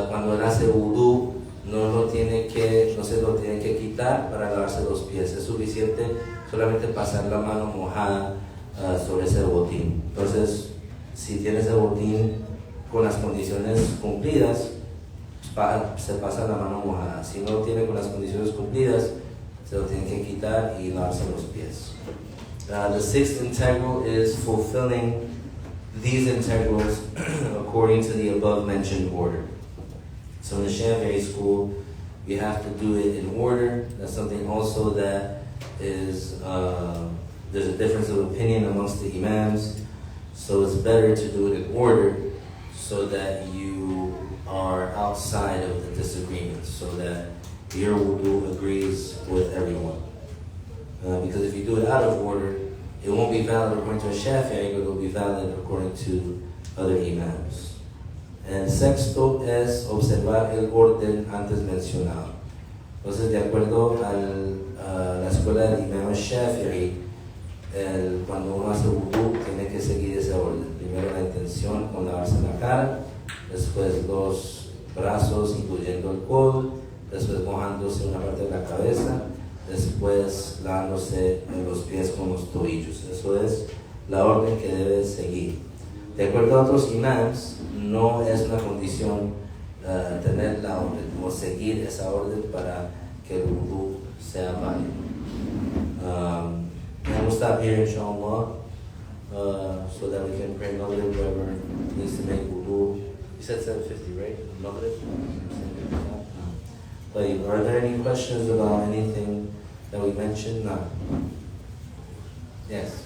cuando él hace wudu, no se lo tiene que quitar para lavarse los pies. Es suficiente solamente pasar la mano mojada sobre ese botín. Entonces, si tienes el botín con las condiciones cumplidas, se pasa la mano mojada. Si no lo tiene con las condiciones cumplidas, se lo tiene que quitar y lavarse los pies. The 6th integral is fulfilling these integrals according to the above mentioned order. So in the Shafi'i school, you have to do it in order. That's something also that is, there's a difference of opinion amongst the imams. So it's better to do it in order so that you are outside of the disagreement, so that your wudu agrees with everyone. Because if you do it out of order, it won't be valid according to a Shafi'i, but it will be valid according to other imams. El 6th es observar el orden antes mencionado. Entonces, de acuerdo a la escuela del imam Shafi'i, cuando uno hace wudu, tiene que seguir ese orden. Primero la intención con lavarse la cara, después los brazos, incluyendo el codo, después mojándose una parte de la cabeza, después lavándose los pies con los tobillos. Eso es la orden que debe seguir. De acuerdo a otros imams, no es una condición tener la orden o seguir esa orden para que el wudu sea válido. And we'll stop here, inshallah, so that we can pray Maghrib, whoever needs to make wudu. You said 7:50, right? Maghrib? Are there any questions about anything that we mentioned? No. Yes.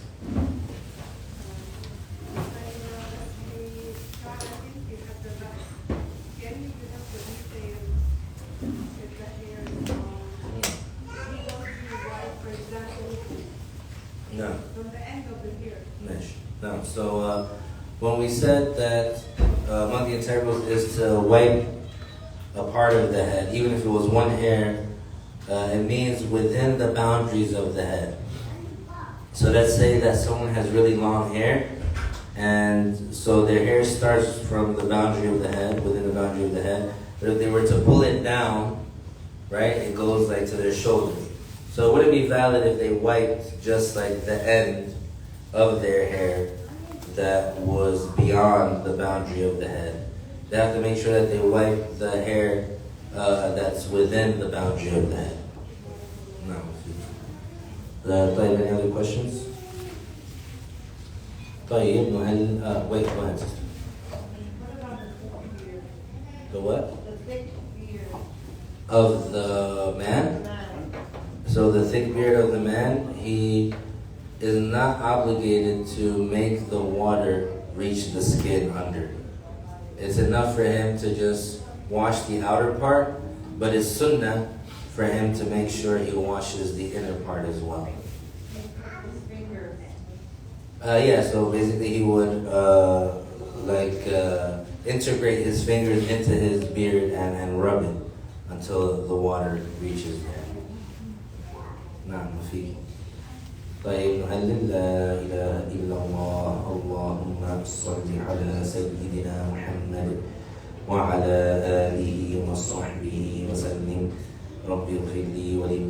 No. From the end of the year. No. So when we said that among the integrals is to wipe a part of the head, even if it was one hair, it means within the boundaries of the head. So let's say that someone has really long hair, and so their hair starts from the boundary of the head, within the boundary of the head. But if they were to pull it down right? It goes like to their shoulder. So it wouldn't be valid if they wiped just like the end of their hair that was beyond the boundary of the head. They have to make sure that they wipe the hair that's within the boundary of the head. No. طيب, any other questions? طيب, wait, go ahead, sister. What about the thick beard? The what? The thick beard. Of the man? Man. So the thick beard of the man, he is not obligated to make the water reach the skin under. It's enough for him to just wash the outer part, but it's sunnah for him to make sure he washes the inner part as well. His fingers. Yeah, so basically he would integrate his fingers into his beard and rub it until the water reaches there. نعم وفيه. طيب نهلل لا إله إلا الله اللهم صل على سيدنا محمد وعلى آله وصحبه وسلم رب اغفر لي ولما